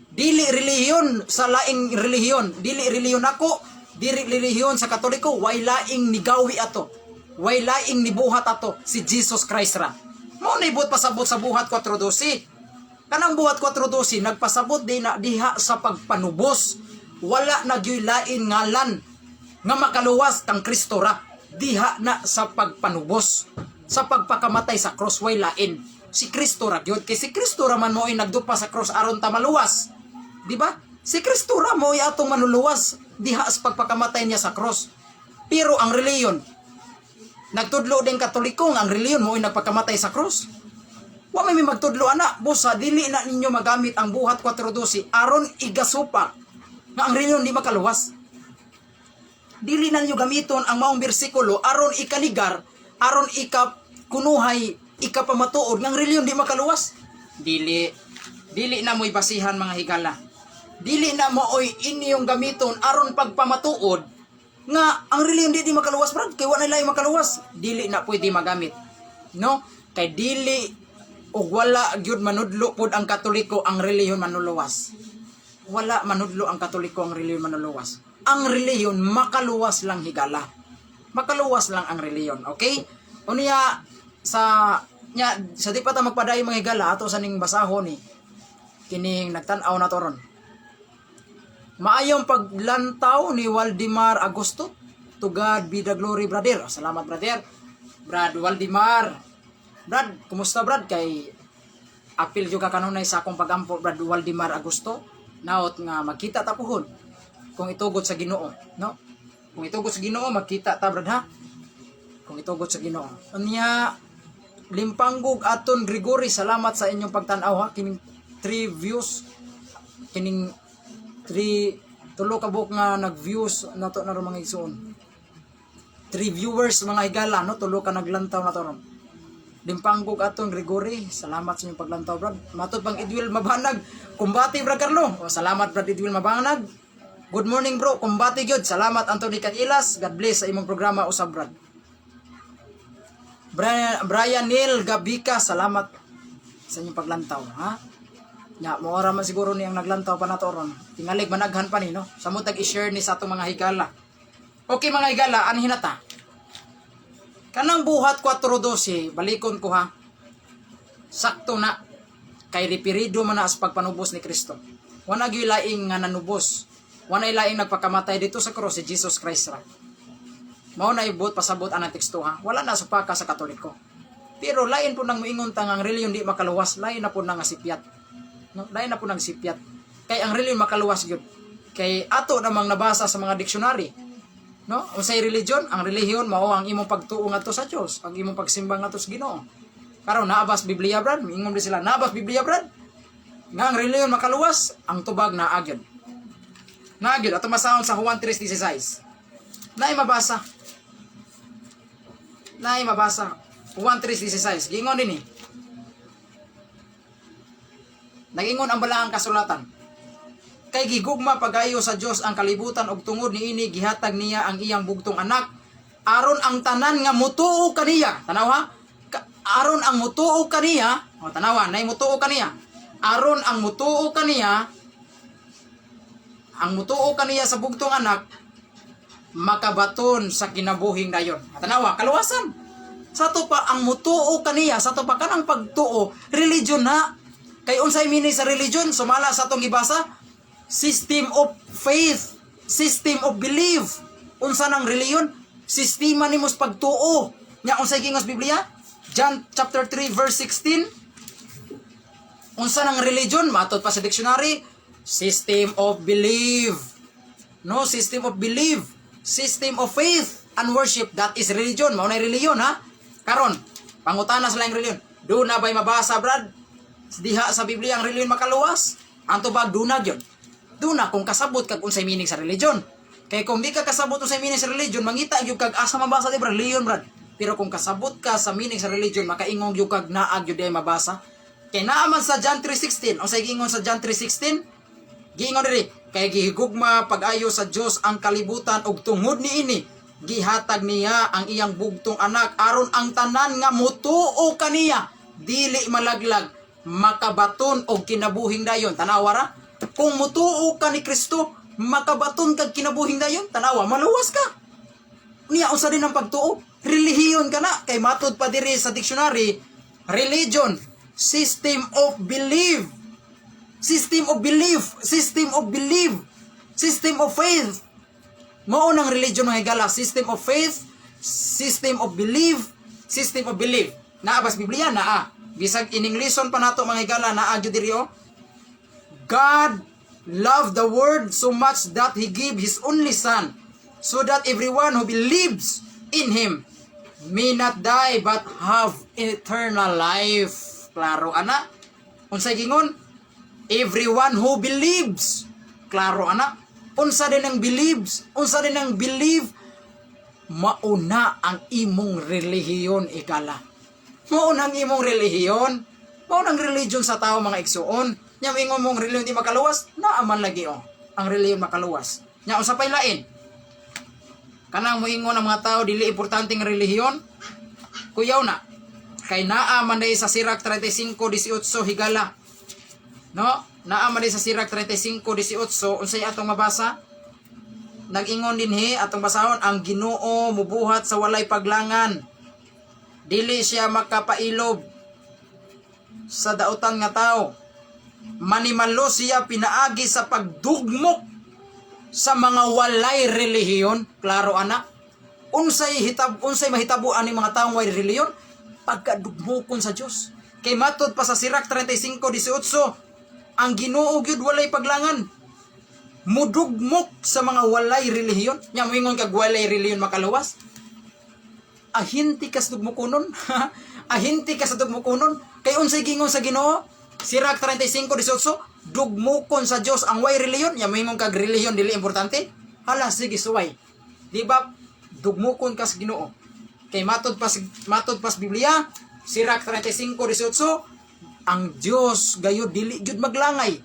dili relihiyon sa laing relihiyon, dili relihiyon ako, dili relihiyon sa Katoliko, way laing nigawi ato, way laing nibuhat ato si Jesus Christ ra. Mao na ibut pasabot sa buhat 4:12. Kanang buhat 4:12 nagpasabot din na diha sa pagpanubos. Wala nagyoy lain ngalan nga makaluwas kang Kristo ra, diha na sa pagpanubos, sa pagpakamatay sa cross way lain. Si Kristo ra gyud, kay si Kristo ra man mo'y nagdupa sa cross aron ta maluwas. Di ba? Si Kristo ra mo'y atong manuluwas diha sa pagpakamatay niya sa cross. Pero ang reliyon nagtudlo din Katoliko nga ang reliyon mo'y nagpakamatay sa cross. Wa may magtudlo ana, busa dili na ninyo magamit ang buhat 4:12 aron igasupa nga ang reliyon di makaluwas. Dili na ninyo gamiton ang maong bersikulo aron ikaligar, aron ikakunuhay, ikapamatuod nga ang reliyon di makaluwas. Dili na mo'y basihan mga higala. Dili na mo'y inyong gamiton aron pagpamatuod nga ang reliyon di makaluwas, brad. Kay wala nila makaluwas. Dili na pwede magamit. No? Kay dili o wala gyud manudlo pod ang Katoliko ang reliyon manuluwas. Wala manudlo ang Katoliko ang reliyon manuluwas. Ang reliyon makaluwas lang higala. Makaluwas lang ang reliyon, okay? Unya sa di pa ta magpadayon mga higala ato sa ning basahon ni kining nagtan-aw na toron. Maayong paglantaw ni Waldemar Agosto. To God be the glory, brother. Salamat, brother. Brad Waldemar. Brad, kumusta brad? Kay apil juga kanunay sa akong pagampo, Brad Waldemar Agosto. Naot nga magkita ta puhon kung itugot sa Ginoo, no? Kung itugot sa Ginoo magkita ta, brad, ha? Kung itugot sa Ginoo. Unya Limpanggog aton Gregory, salamat sa inyong pagtan-aw, ha? Kining 3 views, kining 3 tulo ka buok nga nag-views nato na ron mga igsoon. 3 viewers mga higala, no? Tulo ka naglantaw na to ron. Limpanggog aton Gregory, salamat sa inyong paglantaw, brad. Matod pang Edwil Mabanag, kumbati brad Carlo. O, salamat brad Edwil Mabanag. Good morning bro, kumbati gyud. Salamat Anthony Canilas. God bless sa imong programa usab, brad. Brian Neil Gabika, salamat sa inyong paglantaw, ha? Nya mo ra man siguro ni ang naglantaw pa nato ron. Tingalig managhan pa ni, no? Samot i-share ni sa atong mga higala. Okay mga higala, anhin na ta. Kanang buhat 4:12, balikon ko, ha. Sakto na kay repirido man na sa pagpanubos ni Kristo. Wala gyud laing nga nanubos. Wala laing nagpakamatay dito sa cross si Jesus Christ ra. Mao na ibot pasabot ang teksto, ha. Wala na supaka sa Katoliko. Pero lain po nang moingon tangang reliyon di makaluwas, lain na po nang sipiat. No, lain na po nang sipiat. Kay ang reliyon makaluwas gyud. Kay ato namang nabasa sa mga dictionary. No? Unsay religion? Ang relihiyon mao ang imong pagtuo ngadto sa Dios, ang imong pagsimba ngadto sa Ginoo. Karon naabas Biblia, brad, miingon di sila, naabas Biblia, brad. Nga ang relihiyon makaluwas, ang tubag na agad. Naagid ato masahon sa Juan 3:16. Naay mabasa. Juan 3:16. Gingon dinhi. Nagingon ang balaang kasulatan. Kay gigugma pagayo sa Dios ang kalibutan ug tungod niini gihatag niya ang iyang bugtong anak aron ang tanan nga mutuo kaniya. Tanaw ha? Aron ang mutuo kaniya, o tanawa, nay mutuo kaniya. Aron ang mutuo kaniya, ang mutuo kaniya sa bugtong anak makabaton sa kinabuhing dayon. Tanawa, kaluwasan. Sa to pa ang mutuo kaniya, sa to pa kanang pagtuo, religion na. Kay unsay meaning sa religion? Sumala sa atong gibasa, system of faith, system of belief. Unsa nang reliyon? Sistema nimos pagtuo. Nya unsay gingos Biblia? John chapter 3 verse 16. Unsa nang religion? Matod pa sa dictionary, system of belief. No, system of belief, system of faith and worship, that is religion. Mao nay reliyon ha. Karon, pangutana sa laing reliyon. Do na bay mabasa brad? Diha sa Biblia ang reliyon makaluwas. Anto ba dunag yon? Duna kung kasabot kag unsay meaning sa religion. Kay kung di ka kasabot unsay meaning sa religion, mangita gyud kag asa mabasa di religion brad. Pero kung kasabot ka sa meaning sa religion, makaingong gyud kag naag gyud ay mabasa. Kay naa man sa John 3:16, unsay giingon sa John 3:16? Giingon diri, kay gihigugma pag-ayo sa Dios ang kalibutan ug tungod niini gihatag niya ang iyang bugtong anak aron ang tanan nga mutuo kaniya dili malaglag makabaton og kinabuhing dayon. Tanawa ra, kung mutuo ka ni Kristo makabaton kag kinabuhing dayon, tanawa maluwas ka. Niya usa din ang pagtuo, relihiyon ka na. Kay matod pa diri sa dictionary, religion, system of belief, system of belief, system of belief, system of faith. Mao nang religion mga higala, system of faith, system of belief, system of belief. Naa ba sa Biblia? Naa. Bisag in Englisson pa nato mga higala, naa gyud diri oh. God loved the world so much that He gave His only Son, so that everyone who believes in Him may not die but have eternal life. Klaro ana. Unsay gingon? Everyone who believes. Klaro ana. Unsa din ang believes? Unsa din ang believe? Mauna ang imong relihiyon ikala. Mauna ang imong relihiyon. Mauna ang religion sa tao mga igsuon. Nya ingon mong relihiyon di makaluwas, naaman lagi oh. Ang relihiyon makaluwas. Nya usa pay lain. Kanang moingon ang mga tao dili importante ang relihiyon. Kuyaw na. Kay naa man day sa Sirach 35:18 higala. No? Naa man day sa Sirach 35:18 unsay atong mabasa? Nag-ingon dinhi atong basahon, ang Ginoo mubuhat sa walay paglangan. Dili siya makapailob sa dautan nga tao. Manimalo siya pinaagi sa pagdugmok sa mga walay relihiyon. Klaro ana. Unsay mahitabo ani mga taong walay relihiyon? Pagkadugmokon sa Dios. Kay matod pa sa Sirach 35:18, ang Ginoo gyud walay paglangan. Mudugmok sa mga walay relihiyon. Nya moingon kag walay relihiyon makaluwas. Ahinti ka sa dugmokonon. Ahinti ka sa dugmokonon. Kay unsay gingon sa Ginoo? Sirach 35:18, dugmokon sa Dios ang way relihiyon. Nya moingon kag relihiyon dili importante. Hala sige suway. Di ba dugmokon ka sa Ginoo? Kay matod pas Biblia, Sirach 35:18, ang Dios gayud dili gyud maglangay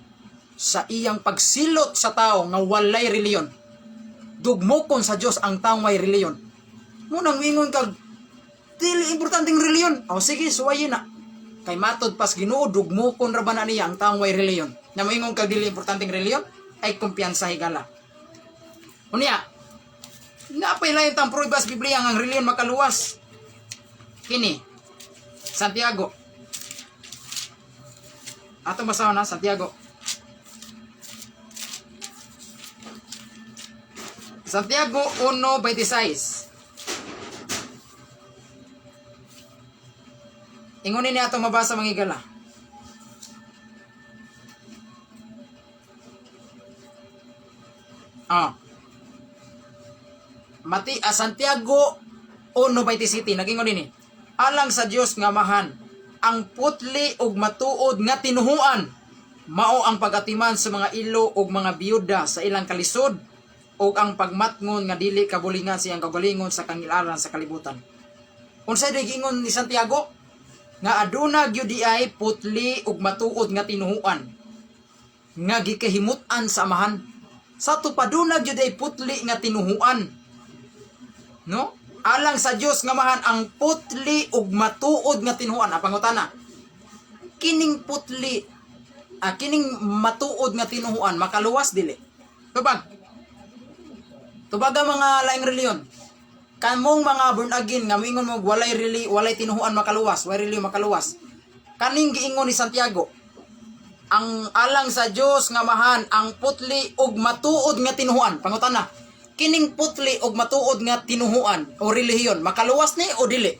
sa iyang pagsilot sa tao nga walay reliyon. Dugmokon sa Dios ang taong way reliyon. Munang mingon kag dili importanteng reliyon. O sige, suwayin na. Kay matod pas Ginoo dugmokon ra ba na niya ang taong way reliyon. Na mingon kag dili importanteng reliyon ay kumpiyansa higala. Unya, napay lain tang pruebas Biblia ang reliyon makaluwas. Kini Santiago. Atong basahon na Santiago. Santiago 1:26. Ingunin niya atong mabasa mga higala. Santiago 1:27 nagingon ini. Alang sa Dios nga mahan, ang putli ug matuod nga tinuhuan mao ang pagatiman sa mga ilo ug mga biyuda sa ilang kalisod ug ang pagmatngon nga dili kabulingan siyang kagalingon sa kangilaran sa kalibutan. Unsay giingon ni Santiago? Nga aduna gyud ay putli ug matuod nga tinuhuan. nga gikahimutan sa amahan. Sa tupaduna gyud ay putli nga tinuhuan. No? Alang sa Dios nga amahan ang putli ug matuod nga tinuhuan. Pangutana. Kining putli, kining matuod nga tinuhuan makaluwas dili. Tubag. Tubag ang mga laing reliyon. Kamong mga born again nga moingon mo walay tinuhuan makaluwas, walay reliyon makaluwas. Kaning giingon ni Santiago, ang alang sa Dios nga mahan ang putli ug matuod nga tinuhuan. Pangutana, kining putli ug matuod nga tinuhuan o relihiyon makaluwas ni o dili?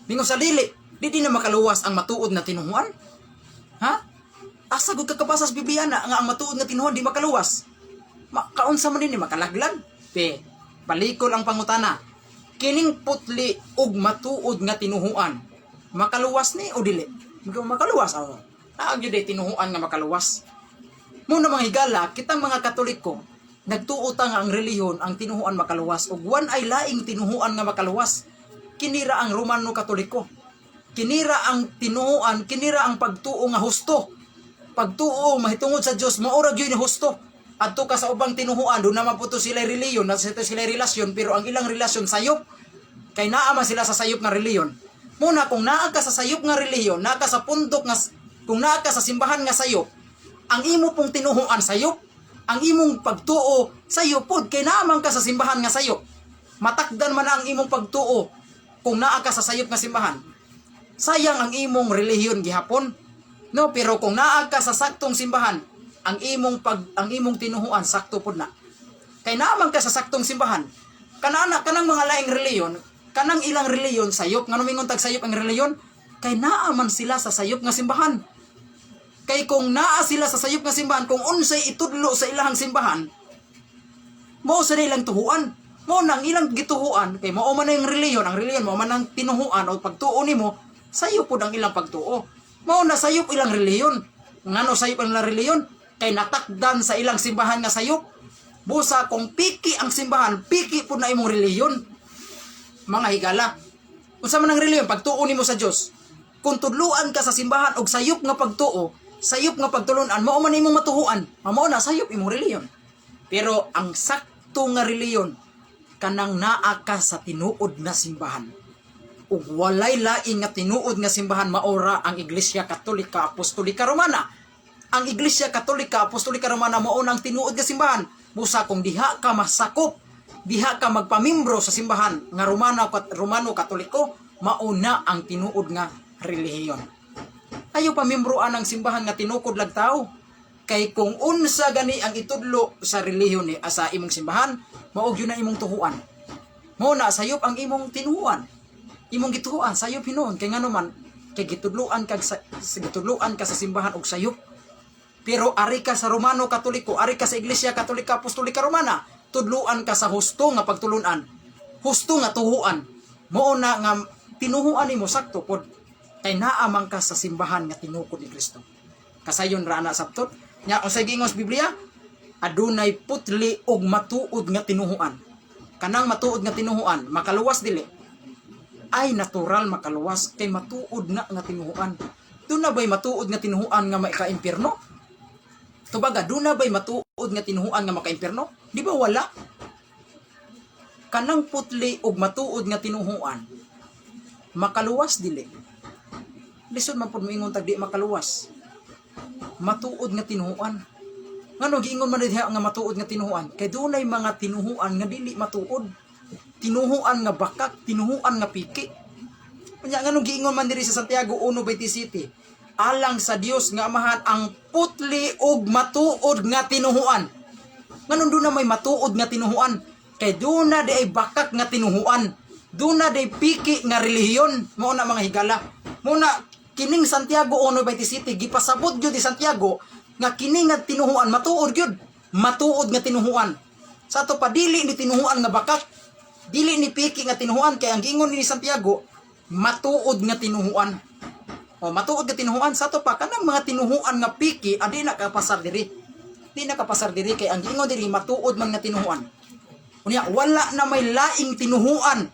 Mingon sa dili, di na makaluwas ang matuod nga tinuhuan. Ha? Asa gud kakabasa sa Biblia na nga ang matuod nga tinuhuan di makaluwas? Kaunsa man din ni makalaglag? Palikol ang pangutana. Kining putli ug matuod nga tinuhuan makaluwas ni o dili? Makaluwas aw. Naagyo day tinuhuan nga makaluwas. Muna mga higala, kitang mga Katoliko, nagtuota nga ang relihiyon ang tinuhuan makaluwas ug wan ay laing tinuhuan nga makaluwas. Kinira ang Romano Katoliko. Kinira ang tinuhuan, kinira ang pagtuo nga husto. Pagtuo mahitungod sa Dios, maura gyud ni husto. Adto ka sa ubang tinuhuan, do naman puto sila relihiyon, na sila relasyon, pero ang ilang relasyon sayop. Kay naa man sila sa sayop nga relihiyon. Muna kung naa ka sa sayop nga relihiyon, naa ka sa pundok nga kung naa ka sa simbahan nga sayop, ang imo pong tinuhuan sayop, ang imong pagtuo sayop pod kay naa man ka sa simbahan nga sayop. Matakdan man ang imong pagtuo kung naa ka sa sayop nga simbahan. Sayang ang imong relihiyon gihapon. No, pero kung naa ka sa saktong simbahan, ang imong tinuhuan sakto pod na. Kay naa man ka sa saktong simbahan, kanang mga laing reliyon, kanang ilang reliyon sayop ngano mingon tag sayop ang reliyon, kay naa man sila sa sayop nga simbahan. Kay kung naa sila sa sayop nga simbahan, kung unsay itudlo sa ilahang simbahan, mao sa nilang tuhuan. Mao nang ilang gituhuan, kay mao man ang reliyon mao man ang tinuhuan o pagtuo nimo, sayop pod ang ilang pagtuo. Mao na sayop ilang reliyon. Ngano sayop ang ilang reliyon? Kay natakdan sa ilang simbahan nga sayop. Busa kung piki ang simbahan, piki po na imong reliyon. Mga higala, unsa man ang reliyon, pagtuo nimo sa Dios. Kung tudluan ka sa simbahan og sayop nga pagtuo, sayop nga pagtulunan, mao man imong matuhuan. Mao na sayop imong reliyon. Pero ang sakto nga reliyon, kanang naa ka sa tinuod nga simbahan. Ug walay lain nga tinuod nga simbahan, maora ang Iglesia Katolika Apostolika Romana. Ang Iglesia Katolika Apostolika Romana mao nang tinuod nga simbahan. Busa kung diha ka masakop, diha ka magpamimbro sa simbahan nga Romano Katoliko, mauna ang tinuod nga relihiyon. Ayaw pamimbroan ang simbahan nga tinukod lang tao. Kay kung unsa gani ang itudlo sa relihiyon ni sa imong simbahan, mao gyud na imong tuhuan. Mao na sayop ang imong tinuhuan. Imong gituhuan sayop hinuon kay ngano man kay gitudloan ka sa simbahan og sayop. Pero ari ka sa Romano Katoliko, ari ka sa Iglesia Katolika Apostolika Romana, tudluan ka sa husto nga pagtulunan, husto nga tuhuan. Mao na nga tinuhuan nimo sakto pod kay naa man ka sa simbahan nga tinukod ni Kristo. Kasayon ra na sabtot nya unsay giingos Biblia, adunay putli og matuod nga tinuhuan. Kanang matuod nga tinuhuan makaluwas dili. Ay natural makaluwas kay matuod na nga tinuhuan. Doon na ba'y matuod nga tinuhuan nga maika-impyerno? Tubaga, doon na ba'y matuod nga tinuhuan nga maka-impyerno? Di ba wala? Kanang putli og matuod nga tinuhuan, makaluwas dili. Lisod man pud moingon tag di makaluwas. Matuod nga tinuhuan. Ngano giingon man diha nga matuod nga tinuhuan? Kay dunay mga tinuhuan nga dili matuod. Tinuhuan nga bakak, tinuhuan nga piki. Kanya ngano giingon man diri sa Santiago 1:27. Alang sa Dios nga Amahan ang putli og matuod nga tinuhuan. Nganon doon na may matuod nga tinuhuan. Kay doon na di ay bakak nga tinuhuan. Doon na di piki nga relihiyon. Mao na mga higala. Muna kining Santiago 1:27 gipasabot gyud ni Santiago nga kini nga tinuhuan matuod gyud. Matuod nga tinuhuan. Sa to pa dili ni tinuhuan nga bakak. Dili ni piki nga tinuhuan kay ang giingon ni Santiago matuod nga tinuhuan. O matuod nga tinuhuan sa to pa kanang mga tinuhuan nga piki adi na kapasar diri. Di na kapasar diri kay ang giingon diri matuod man nga tinuhuan. Unya wala na may laing tinuhuan.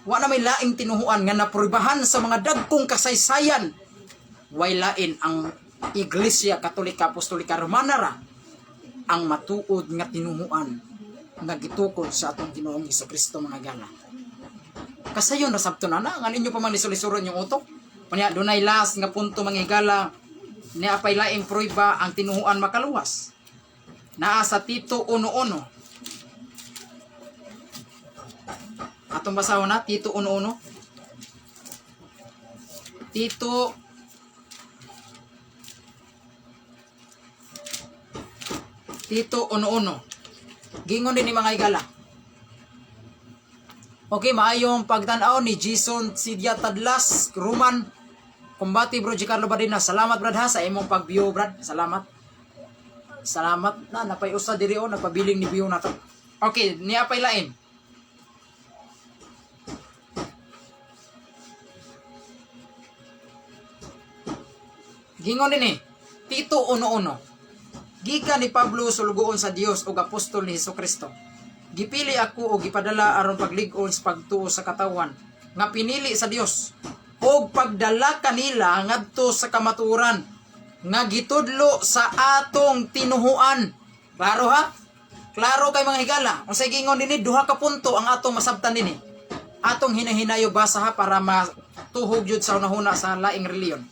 Wala na may laing tinuhuan nga naprubahan sa mga dagkong kasaysayan. Way lain ang Iglesia Katolika Apostolika Romana ra ang matuod nga tinuhuan nga gitukod sa atong Ginoong Hesukristo mga higala. Kasayon nasabto na nga ninyo pa man lisulisuron yung utok. Panya dunay last nga punto mga higala ni apay laing prueba ang tinuhuan makaluwas. Naa sa Tito 1:1. Atong basahon na Tito 1:1. Tito 1:1. Gingon din ni mga higala. Okay, maayong pagtanaw ni Jason Sidia Tadlas, Roman. Kumbati bro Giancarlo Badina. Salamat brad ha sa imong pag-view brad. Salamat. Salamat na napay usa diri o nagpabiling ni view na to. Okay, niya pay lain. Gingon din Tito 1:1. Gikan ni Pablo sulgoon sa Dios ug apostol ni Hesukristo. Gipili ako o gipadala aron paglig-on sa pagtuo sa katawan nga pinili sa Dios o pagdala kanila ngadto sa kamatuoran nga gitudlo sa atong tinuhuan. Klaro ha? Klaro kay mga higala. Unsay gingon dinhi duha ka punto ang atong masabtan dinhi. Atong hinahinayo basa ha para matuhog jud sa unahuna sa laing reliyon.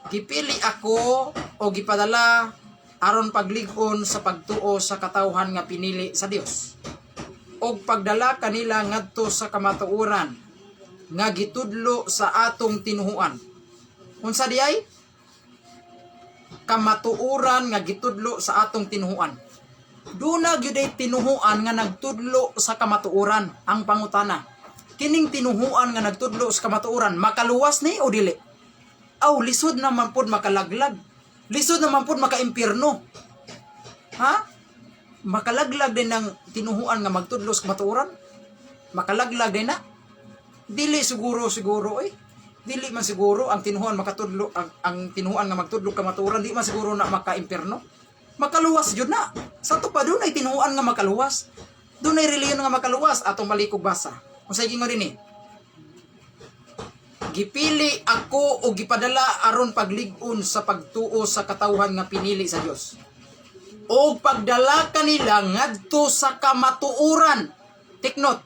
Gipili ako o gipadala aron paglig-on sa pagtuo sa katawhan nga pinili sa Dios og pagdala kanila ngadto sa kamatuoran nga gitudlo sa atong tinuhuan. Unsa diay? Kamatuoran nga gitudlo sa atong tinuhuan. Duna gyud ay tinuhuan nga nagtudlo sa kamatuoran. Ang pangutana, kining tinuhuan nga nagtudlo sa kamatuoran makaluwas ni o dili? Aw lisod naman pod makalaglag. Lisod naman po maka-impyerno. Ha? Makalaglag din ng tinuhuan nga magtudlo sa kamatuoran? Makalaglag din na? Dili siguro Dili man siguro ang tinuhuan makatudlo ang tinuhuan nga magtudlo kamatuoran di man siguro na maka-impyerno. Makaluwas jud na. Sa to pa dunay tinuhuan nga makaluwas. Dunay reliyon nga makaluwas atong malikog basa. Unsay gingon dinhi? Gipili ako o gipadala aron paglig-on sa pagtuo sa katawhan nga pinili sa Dios. O pagdala kanila ngadto sa kamatuoran. Take note.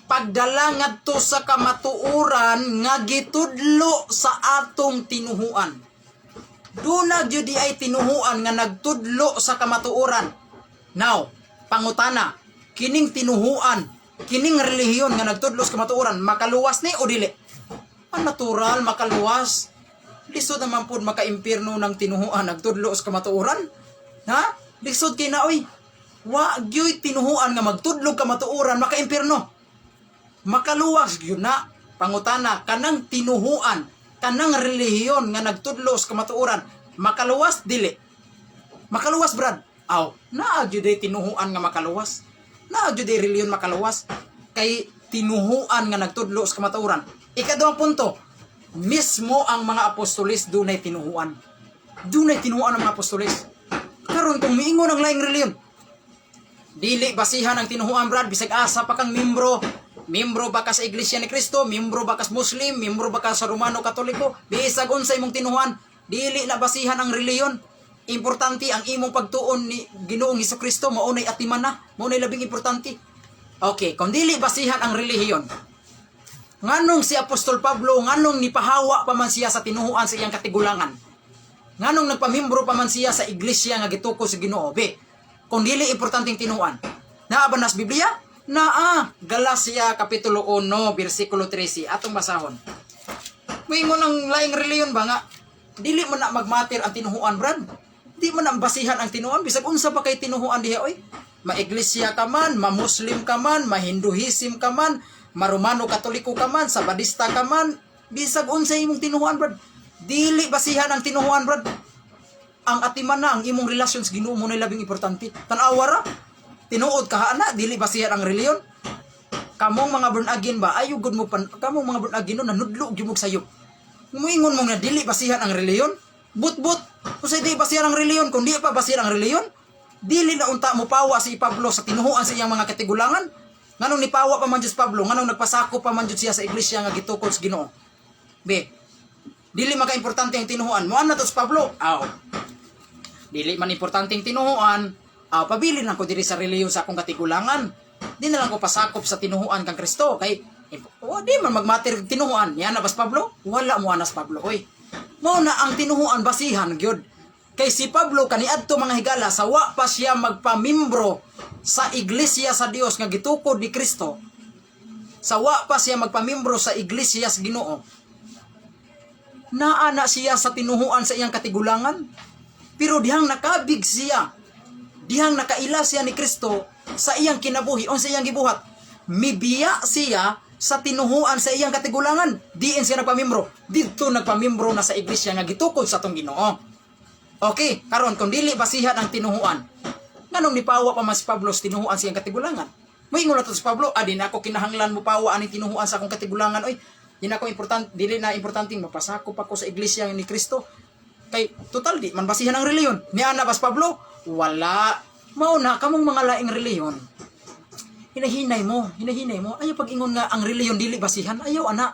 Pagdala ngadto sa kamatuoran nga gitudlo sa atong tinuhuan. Duna gyud di ay tinuhuan nga nagtudlo sa kamatuoran. Now, pangutana, kining tinuhuan, kining relihiyon nga nagtudlo sa kamatuoran, makaluwas ni o dili? Ang natural, makaluwas. Lisod naman po maka-impyerno ng tinuhuan nagtudlo sa kamatuoran. Ha? Lisod kay na, oy. Wa gyoy tinuhuan nga magtudlo kamatuoran, maka-impyerno. Makaluwas yun na. Pangutana, kanang tinuhuan, kanang relihiyon nga nagtudlo sa kamatuoran, makaluwas, dili. Makaluwas, brad. Aw, naagyo day tinuhuan nga makaluwas. Naagyo day relihiyon makaluwas. Kay tinuhuan nga nagtudlo sa kamatuoran. Ikaduhang punto, mismo ang mga apostolis dunay tinuhuan. Dunay tinuhuan ang mga apostolis. Karon kung miingon ang laing reliyon, dili basihan ang tinuhuan brad, bisag asa pa kang membro ba ka sa Iglesia ni Cristo, membro ba ka sa Muslim, membro ba ka sa Romano Katoliko, bisag unsay imong tinuhuan, dili na basihan ang reliyon. Importante ang imong pagtuon ni Ginoong Hesukristo, maunay atiman na, maunay labing importante. Okay, kung dili basihan ang relihiyon, nganong si Apostol Pablo, nganong nipahawa pa man siya sa tinuhuan sa iyang katigulangan? Nganong nagpamimbro pa man siya sa iglesia nga gituko sa Ginoo? Be, kung dili importanteng tinuhuan. Naa ba nas Biblia? Naa. Galacia Kapitulo 1, versikulo 13. Atong basahon. Moingon ang laing reliyon ba nga? Dili man na magmatter ang tinuhuan, brad. Di man na basihan ang tinuhuan. Bisag unsa pa kay tinuhuan diha, oy? Ma-iglesia ka man, ma-Muslim ka man, ma-Hinduism ka man, Maromano Katoliko ka man, Sabadista ka man, bisag unsay imong tinuhuan, brad. Dili basihan ang tinuhuan, brad. Ang atiman na ang imong relasyon sa Ginoo mo na labing importante. Tan-awa ra. Tinuod ka na, dili basihan ang reliyon. Kamong mga born again ba, ayo gud mo pan, kamong mga born again no nanudlo gyud mo sayop. Muingon mo nga dili basihan ang reliyon. But usay di basihan ang reliyon, kung di pa basihan ang reliyon, dili na unta mo pawa si Pablo sa tinuhuan sa iyang mga katigulangan. Nganong nipawa pa man Diyos Pablo, nganong nagpasako pa man Diyos siya sa iglesia nga gitukod sa Ginoo. Be, Dili maka-importante ang tinuhuan. Mo na to si Pablo. Dili man importante ang tinuhuan. Pabilin lang ko diri sa reliyon sa akong katigulangan. Di na lang ko pasakop sa tinuhuan kang Kristo. Kay, di man magmatter tinuhuan. Yan na bas Pablo? Wala mo anas Pablo. Oy. Mo na ang tinuhuan basihan, gyud. Kay si Pablo, kaniadto mga higala, sawa pa siya magpamimbro sa iglesia sa Dios nga gitukod ni Kristo. Sawa pa siya magpamimbro sa iglesia sa Ginoo. Naana siya sa tinuhuan sa iyang katigulangan. Pero dihang nakabig siya, dihang nakaila siya ni Kristo sa iyang kinabuhi o sa iyang gibuhat, mibiya siya sa tinuhuan sa iyang katigulangan. Diin siya nagpamimbro. Dito nagpamimbro na sa iglesia nga gitukod sa tong Ginoo. Okay, karon kung dili basihan ang tinuhuan, nganong nipawa pa mas Pablo sa tinuhuan sa iyang katigulangan? Moingon na to si Pablo, di na ako kinahanglan mo pawa aning tinuhuan sa akong katigulangan. Oy, di na ako dili na importanteng mapasakop ako sa iglesia ni Kristo. Kay total di man basihan ang reliyon. Niya na bas Pablo? Wala. Mao na kamong mga laing reliyon. Hinahinay mo. Ayaw pag-ingon nga ang reliyon dili basihan. Ayaw ana.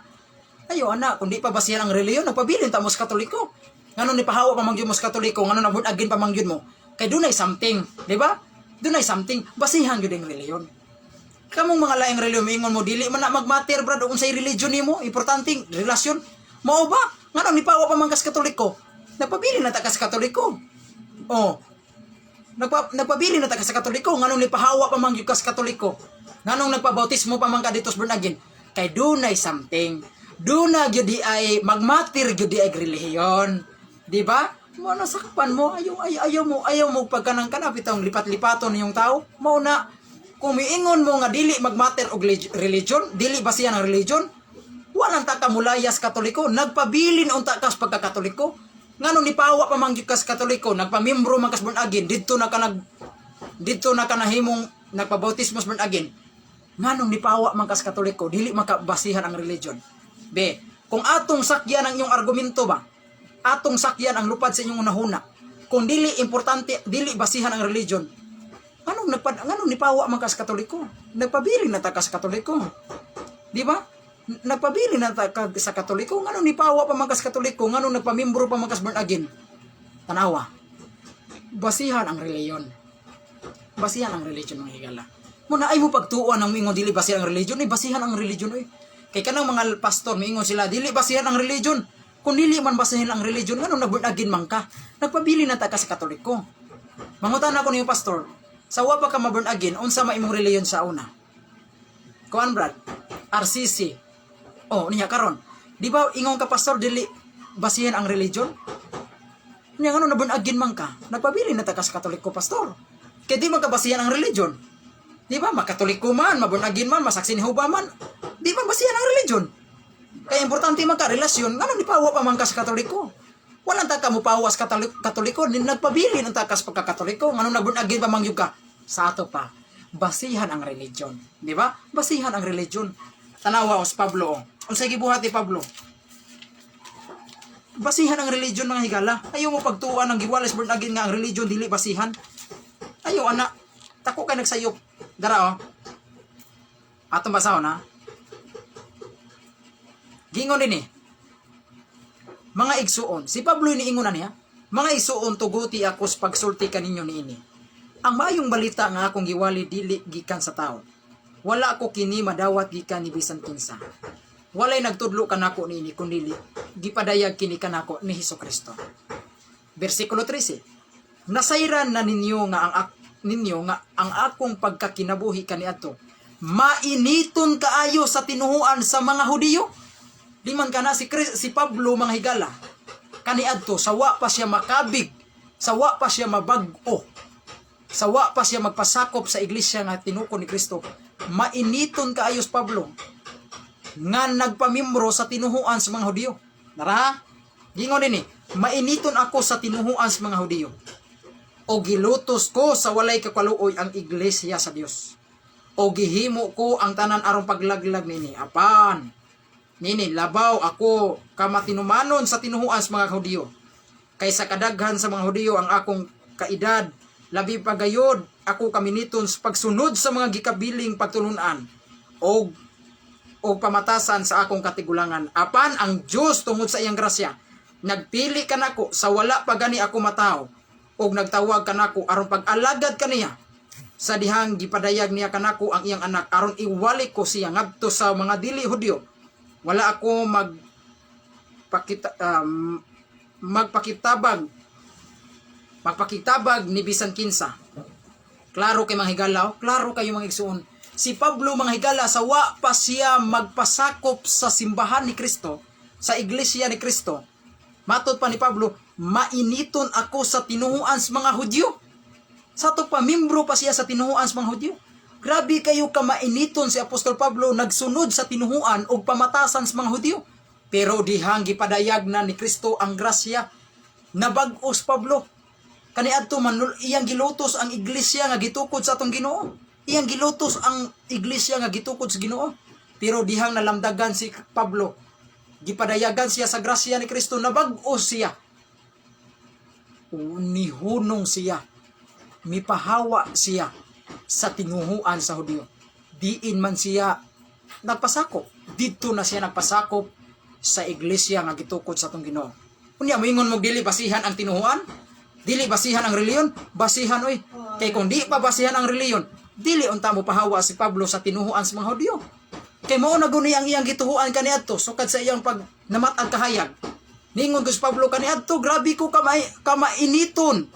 Kung di pa basihan ang reliyon, nagpabilin ta mo sa Katoliko. Ngano ni pahawa pa mangyud mo sa Katoliko, ngano na agin pa mangyud mo. Kay dunay something, di ba? Dunay something. Basihan gyud ang reliyon. Kamong mga laing reliyon miingon mo dili man na magmatter brad unsay religion nimo, importanteng relasyon. Mao ba? Ngano ni pahawa pa man kas Katoliko? Nagpabilin na ta kas Katoliko. Nagpabili na ta sa Katoliko, nganong nipahawa pa man gyud kas Katoliko. Nganong nagpabautismo pa man ka dito sa born again. Kay dunay something. Duna gyud di ay magmatir gyud di ay relihiyon. Di ba? Mo na sakapan mo, ayaw mo pagkanang kana bitong lipat-lipaton niyong tao. Mao na kung miingon mo nga dili magmatter og religion, dili basihan ang religion, walang ta ka mulayas Katoliko, nagpabilin unta kas pagka-Katoliko. Nganong nipawa pa man gyud kas Katoliko, nagpamimbro man kas born again, didto na ka nahimong nagpabautismo born again. Nganong nipawa man kas Katoliko, dili makabasihan ang religion. B, kung atong sakyan ang inyong argumento ba, atong sakyan ang lupad sa inyong unahuna, kung dili importante, dili basihan ang religion, nganong nipawa man kas Katoliko? Nagpabilin na ta kas Katoliko. Di ba? Nagpabili na sa Katoliko, ngano nipawa pa man kas Katoliko, ngano nagpamimbro pa man kas born again. Tanawa. Basihan ang reliyon. Basihan ang religion mga higala. Muna ay mo pagtuon ang mingon dili basihan ang religion, basihan ang religion oy. Kay kanang mga pastor mingon sila dili basihan ang religion. Kung dili man basihan ang religion, ngano nag born again man ka? Nagpabili na ta ka sa Katoliko. Mangutan ako niyo pastor, sawa pa ka ma-born again, unsa ma imong reliyon sa una? Kuan brad, RCC. Niya karon. Di ba ingon ka pastor dili basihan ang religion? Niya ngano na born again man ka? Nagpabili na ta ka sa Katoliko pastor. Kay di man ka basihan ang religion. Di ba makatoliko man, ma-born again man, masaksi ni Jehova man, di man basihan ang religion. Kaya importante man ka relasyon, ngano ni pawa pa man ka sa Katoliko? Walang ta ka mo pawas Katoliko, nagpabili ng ta ka sa pagka-Katoliko, ngano na born again pa man gyud ka? Sa ato pa, basihan ang religion. Di ba? Basihan ang religion. Tanawa os Pablo. Unsay gibuhat ni Pablo? Basihan ang religion mga higala. Ayaw mo pagtuan ng giwales born again nga ang religion dili basihan. Ayaw ana. Tako kay nagsayop. Dara Atong basahon ha. Gingon din mga igsuon. Si Pablo iniingon na niya. Mga igsuon tuguti ako sa pagsulti kaninyo niini. Ang mayong balita nga akong giwali dili gikan sa tao. Wala ko kini madawat gikan ni bisan kinsa. Walay nagtudlo kanako niini kundi gipadayag kini kanako ni Hesukristo. Versikulo 13. Nasayran na ninyo nga ang akong pagkakinabuhi kaniadto mainiton kaayo sa tinuhuan sa mga Hudiyo. Di man kana si Pablo mga higala. Kaniadto sawa pa siya makabig, sawa pa siya mabag-o, sawa pa siya magpasakop sa iglesia nga tinuko ni Kristo. Mainiton kaayo si Pablo nga nagpamimbro sa tinuhuan sa mga Hudiyo. Nara, gingon ini, mainiton ako sa tinuhuan sa mga Hudiyo. O gilutos ko sa walay kakaluoy ang iglesia sa Dios. O gihimo ko ang tanan aron paglaglag nini. Apan, nini, labaw ako kamatinumanon sa tinuhuan sa mga Hudiyo. Kaysa kadaghan sa mga Hudiyo ang akong kaedad, labi pagayod ako kaminiton sa pagsunod sa mga gikabiling pagtulunan. O pamatasan sa akong katigulangan. Apan ang Diyos tungod sa iyang grasya nagpili ka nako sa wala pa gani ako mataw og nagtawag ka nako aron pag-alagad kaniya sa dihang gipadayag niya kanako ang iyang anak aron iwalik ko siya ngadto sa mga dili Hudyo. Wala ako magpakitabag ni bisan kinsa. Klaro kay mga higala, klaro kayo mga igsuon. Si Pablo mga higala sa wa pa siya magpasakop sa simbahan ni Kristo, sa iglesia ni Kristo. Matod pa ni Pablo, mainiton ako sa tinuhuan sa mga Hudyo. Sa to pa membro pa siya sa tinuhuan sa mga Hudyo. Grabe kayo ka mainiton si Apostol Pablo nagsunod sa tinuhuan o pamatasan sa mga Hudyo. Pero dihang gipadayag na ni Kristo ang grasya, nabag-os Pablo. Kaniadto man iyang gilutos ang iglesia nga gitukod sa atong Ginoo. Iyang gilutos ang iglesia nga gitukod sa Ginoo. Pero dihang nalamdagan si Pablo, gipadayagan siya sa grasya ni Kristo, nabag-os siya. Nihunong siya. Mipahawa siya sa tinuhuan sa Hudyo. Diin man siya nagpasakop. Dito na siya nagpasakop sa iglesia nga gitukod sa atong Ginoo. Unya moingon mo dili basihan ang tinuhuan? Dili basihan ang reliyon? Basihan oy. Kay kung di pa basihan ang reliyon, dili unta mo pahawa si Pablo sa tinuhuan sa mga Hudyo. Kay mao na guni ang iyang gituhuan kaniadto sukad sa iyang pag namatag kahayag. Ningon ko si Pablo kaniadto, grabe ko kamainiton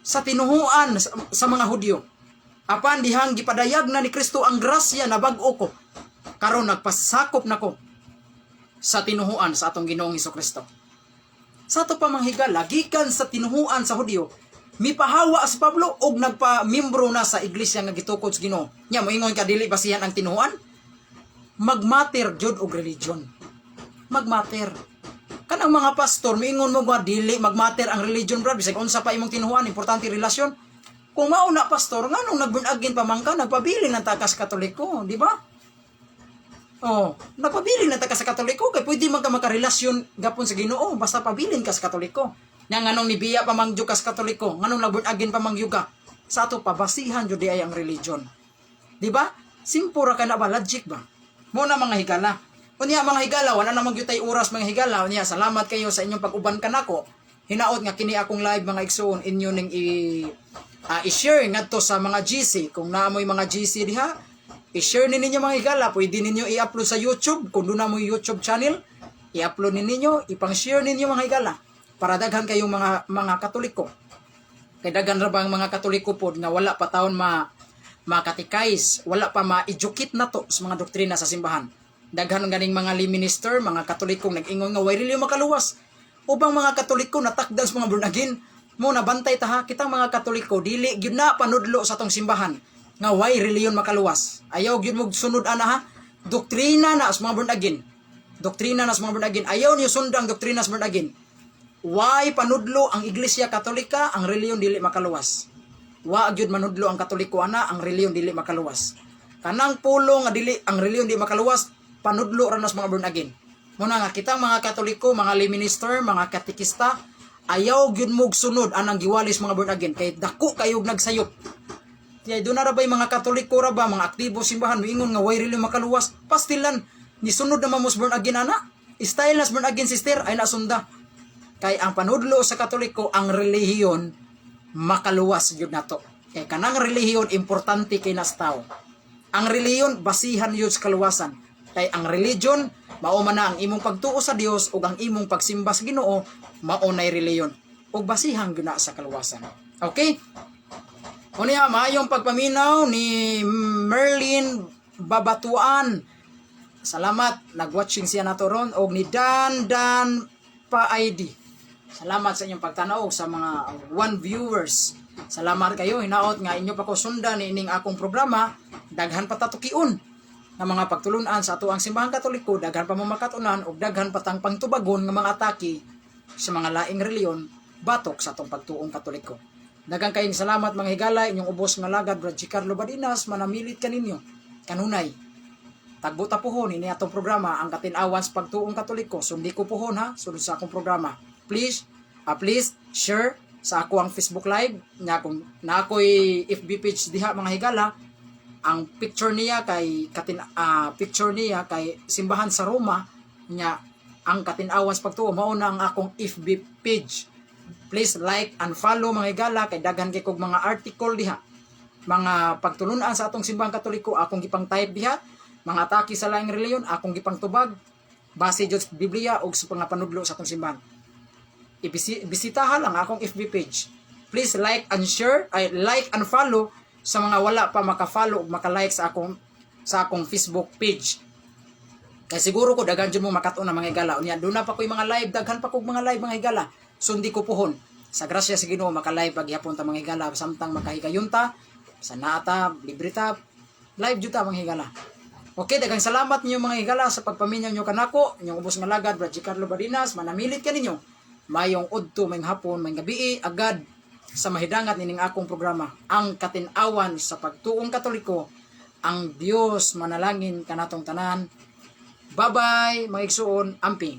sa tinuhuan sa mga Hudyo. Apan dihang gipadayag na ni Kristo ang grasya na bag-o ko, karon nagpasakop nako sa tinuhuan sa atong Ginoong Hesukristo. Sa ato pa manghigala, gikan sa tinuhuan sa Hudyo, mipahawa si Pablo og nagpa-membro na sa iglesia nga gitukod sa Ginoo. Nya moingon ka dili basihan ang tinuhuan? Magmater jud og religion. Magmater. Kanang mga pastor moingon mo nga dili magmater ang religion, brad, bisag unsa pa imong tinuhuan, importante relasyon. Kung mao na pastor, nganong nag-born again pa man ka, nagpabili ng takas Katoliko, di ba? Oh, nagpabili ng takas sa Katoliko, kay pwede man ka makarelasyon gapon sa Ginoo, basta pabilin ka sa Katoliko. Nga nganong nibiya pa mangyug ka sa Katoliko, nganong nag-born again pa mangyug ka. Sa ato pa basihan jud ay ang religion. Di ba? Simpura ka na ba, logic ba? Muna mga higala. Unya mga higala, wala na magyutay oras mga higala. Unya, salamat kayo sa inyong pag-uban kanako. Hinaot nga kini akong live mga igsoon inyo ning i-share ngadto sa mga GC. Kung naamoy mga GC diha, i-share ninyo mga higala. Pwede ninyo i-upload sa YouTube. Kung doon na mo YouTube channel, i-upload ninyo, ipang-share ninyo mga higala. Para daghan kayong mga Katoliko. Kay daghan ra bang mga Katoliko pod nga wala pa taon makatikais, wala pa ma-educate na to sa mga doktrina sa simbahan. Daghan ganing mga lay minister, mga Katolikong nag-ingon nga way reliyon makaluwas. Ubang mga Katoliko natakdan sa mga born again, mo nabantay ta ha, kitang mga Katoliko dili gyud na panudlo sa tong simbahan nga way reliyon makaluwas. Ayaw gyud mo sunod ana ha. Doktrina na sa mga born again. Doktrina na sa mga born again. Ayaw niyo sundan ang doktrina sa born again. Way panudlo ang Iglesia Katolika, ang reliyon dili makaluwas. Wa gyud manudlo ang Katoliko ana, ang reliyon dili makaluwas. Kanang pulo nga dili ang reliyon dili makaluwas, panudlo ra nas mga born again. Muna nga kitang mga Katoliko, mga lay minister, mga katikista, ayaw gyud mo sunod anang giwalis mga born again kay dako kayog nagsayop. Kaya doon na rabay mga Katoliko ra ba, mga aktibo simbahan, moingon nga way reliyon makaluwas, pastilan ni sunod na mamos born again ana. Style nas born again sister ay nasunda. Kay ang panudlo sa Katoliko, ang relihiyon makaluwas jud nato. Kay kanang relihiyon importante kay nas tao. Ang relihiyon basihan yun sa kaluwasan. Kay ang religion mao man na ang imong pagtuo sa Dios ug ang imong pagsimba sa Ginoo, mao nay relihiyon ug basihan gyud na sa kaluwasan. Okay? Unya maayong pagpaminaw ni Merlin Babatuan. Salamat, nagwatching siya nato ron og ni Dan pa ID. Salamat sa inyong pagtanaw sa mga 1 viewers. Salamat kayo, hinaot nga inyo pa ko sundan ining akong programa, daghan pa tatukion nga mga pagtulunan sa ato ang simbahan Katoliko, daghan pa mo makatunan ug daghan pa tang pangtubagon nga mga atake sa mga laing reliyon batok sa atong pagtuong Katoliko. Daghang kayong salamat mga higala, inyong ubos nga lagad Brad Carlo Badinas, manamilit kaninyo. Kanunay, tagbuta pohon ini atong programa ang katinawan sa pagtuong Katoliko. Sundi ko pohon ha, sunod sa akong programa. Please share sa ako ang Facebook Live nga kung na ako'y FB page diha mga higala, ang picture niya kay simbahan sa Roma nya ang Katin-awan sa Pagtuo, mao na ang akong FB page. Please like and follow mga higala, kay daghan kay kog mga article diha, mga pagtulunan sa atong simbahang Katoliko akong gipang type diha, mga atake sa laing reliyon akong gipang tubag base jud sa Biblia ug sa pangapanudlo sa atong simbahan. Ibisitaha lang akong FB page. Please like and share, like and follow sa mga wala pa maka-follow ug maka-like sa akong Facebook page. Kay siguro ko daghan jud mo makaton na mga higala. Unya do na pa koy mga live, daghan pa kog mga live mga higala. Sundi ko pohon. Sa grasya sa Ginoo maka-live paghapon ta mga higala samtang makahigayunta sa naata libreta live jud ta mga higala. Okay, daghang salamat ninyo mga higala sa pagpaminaw nyo kanako. Inyong ubos nga lagad, Brad Carlo Barinas, manamilit ka ninyo. Mayong udto, mayong hapon, mayong gabi, agad sa mahidangat nining akong programa, ang Katin-awan sa Pagtuong Katoliko, ang Dios manalangin kanatong tanan. Bye-bye, mga igsoon, amping.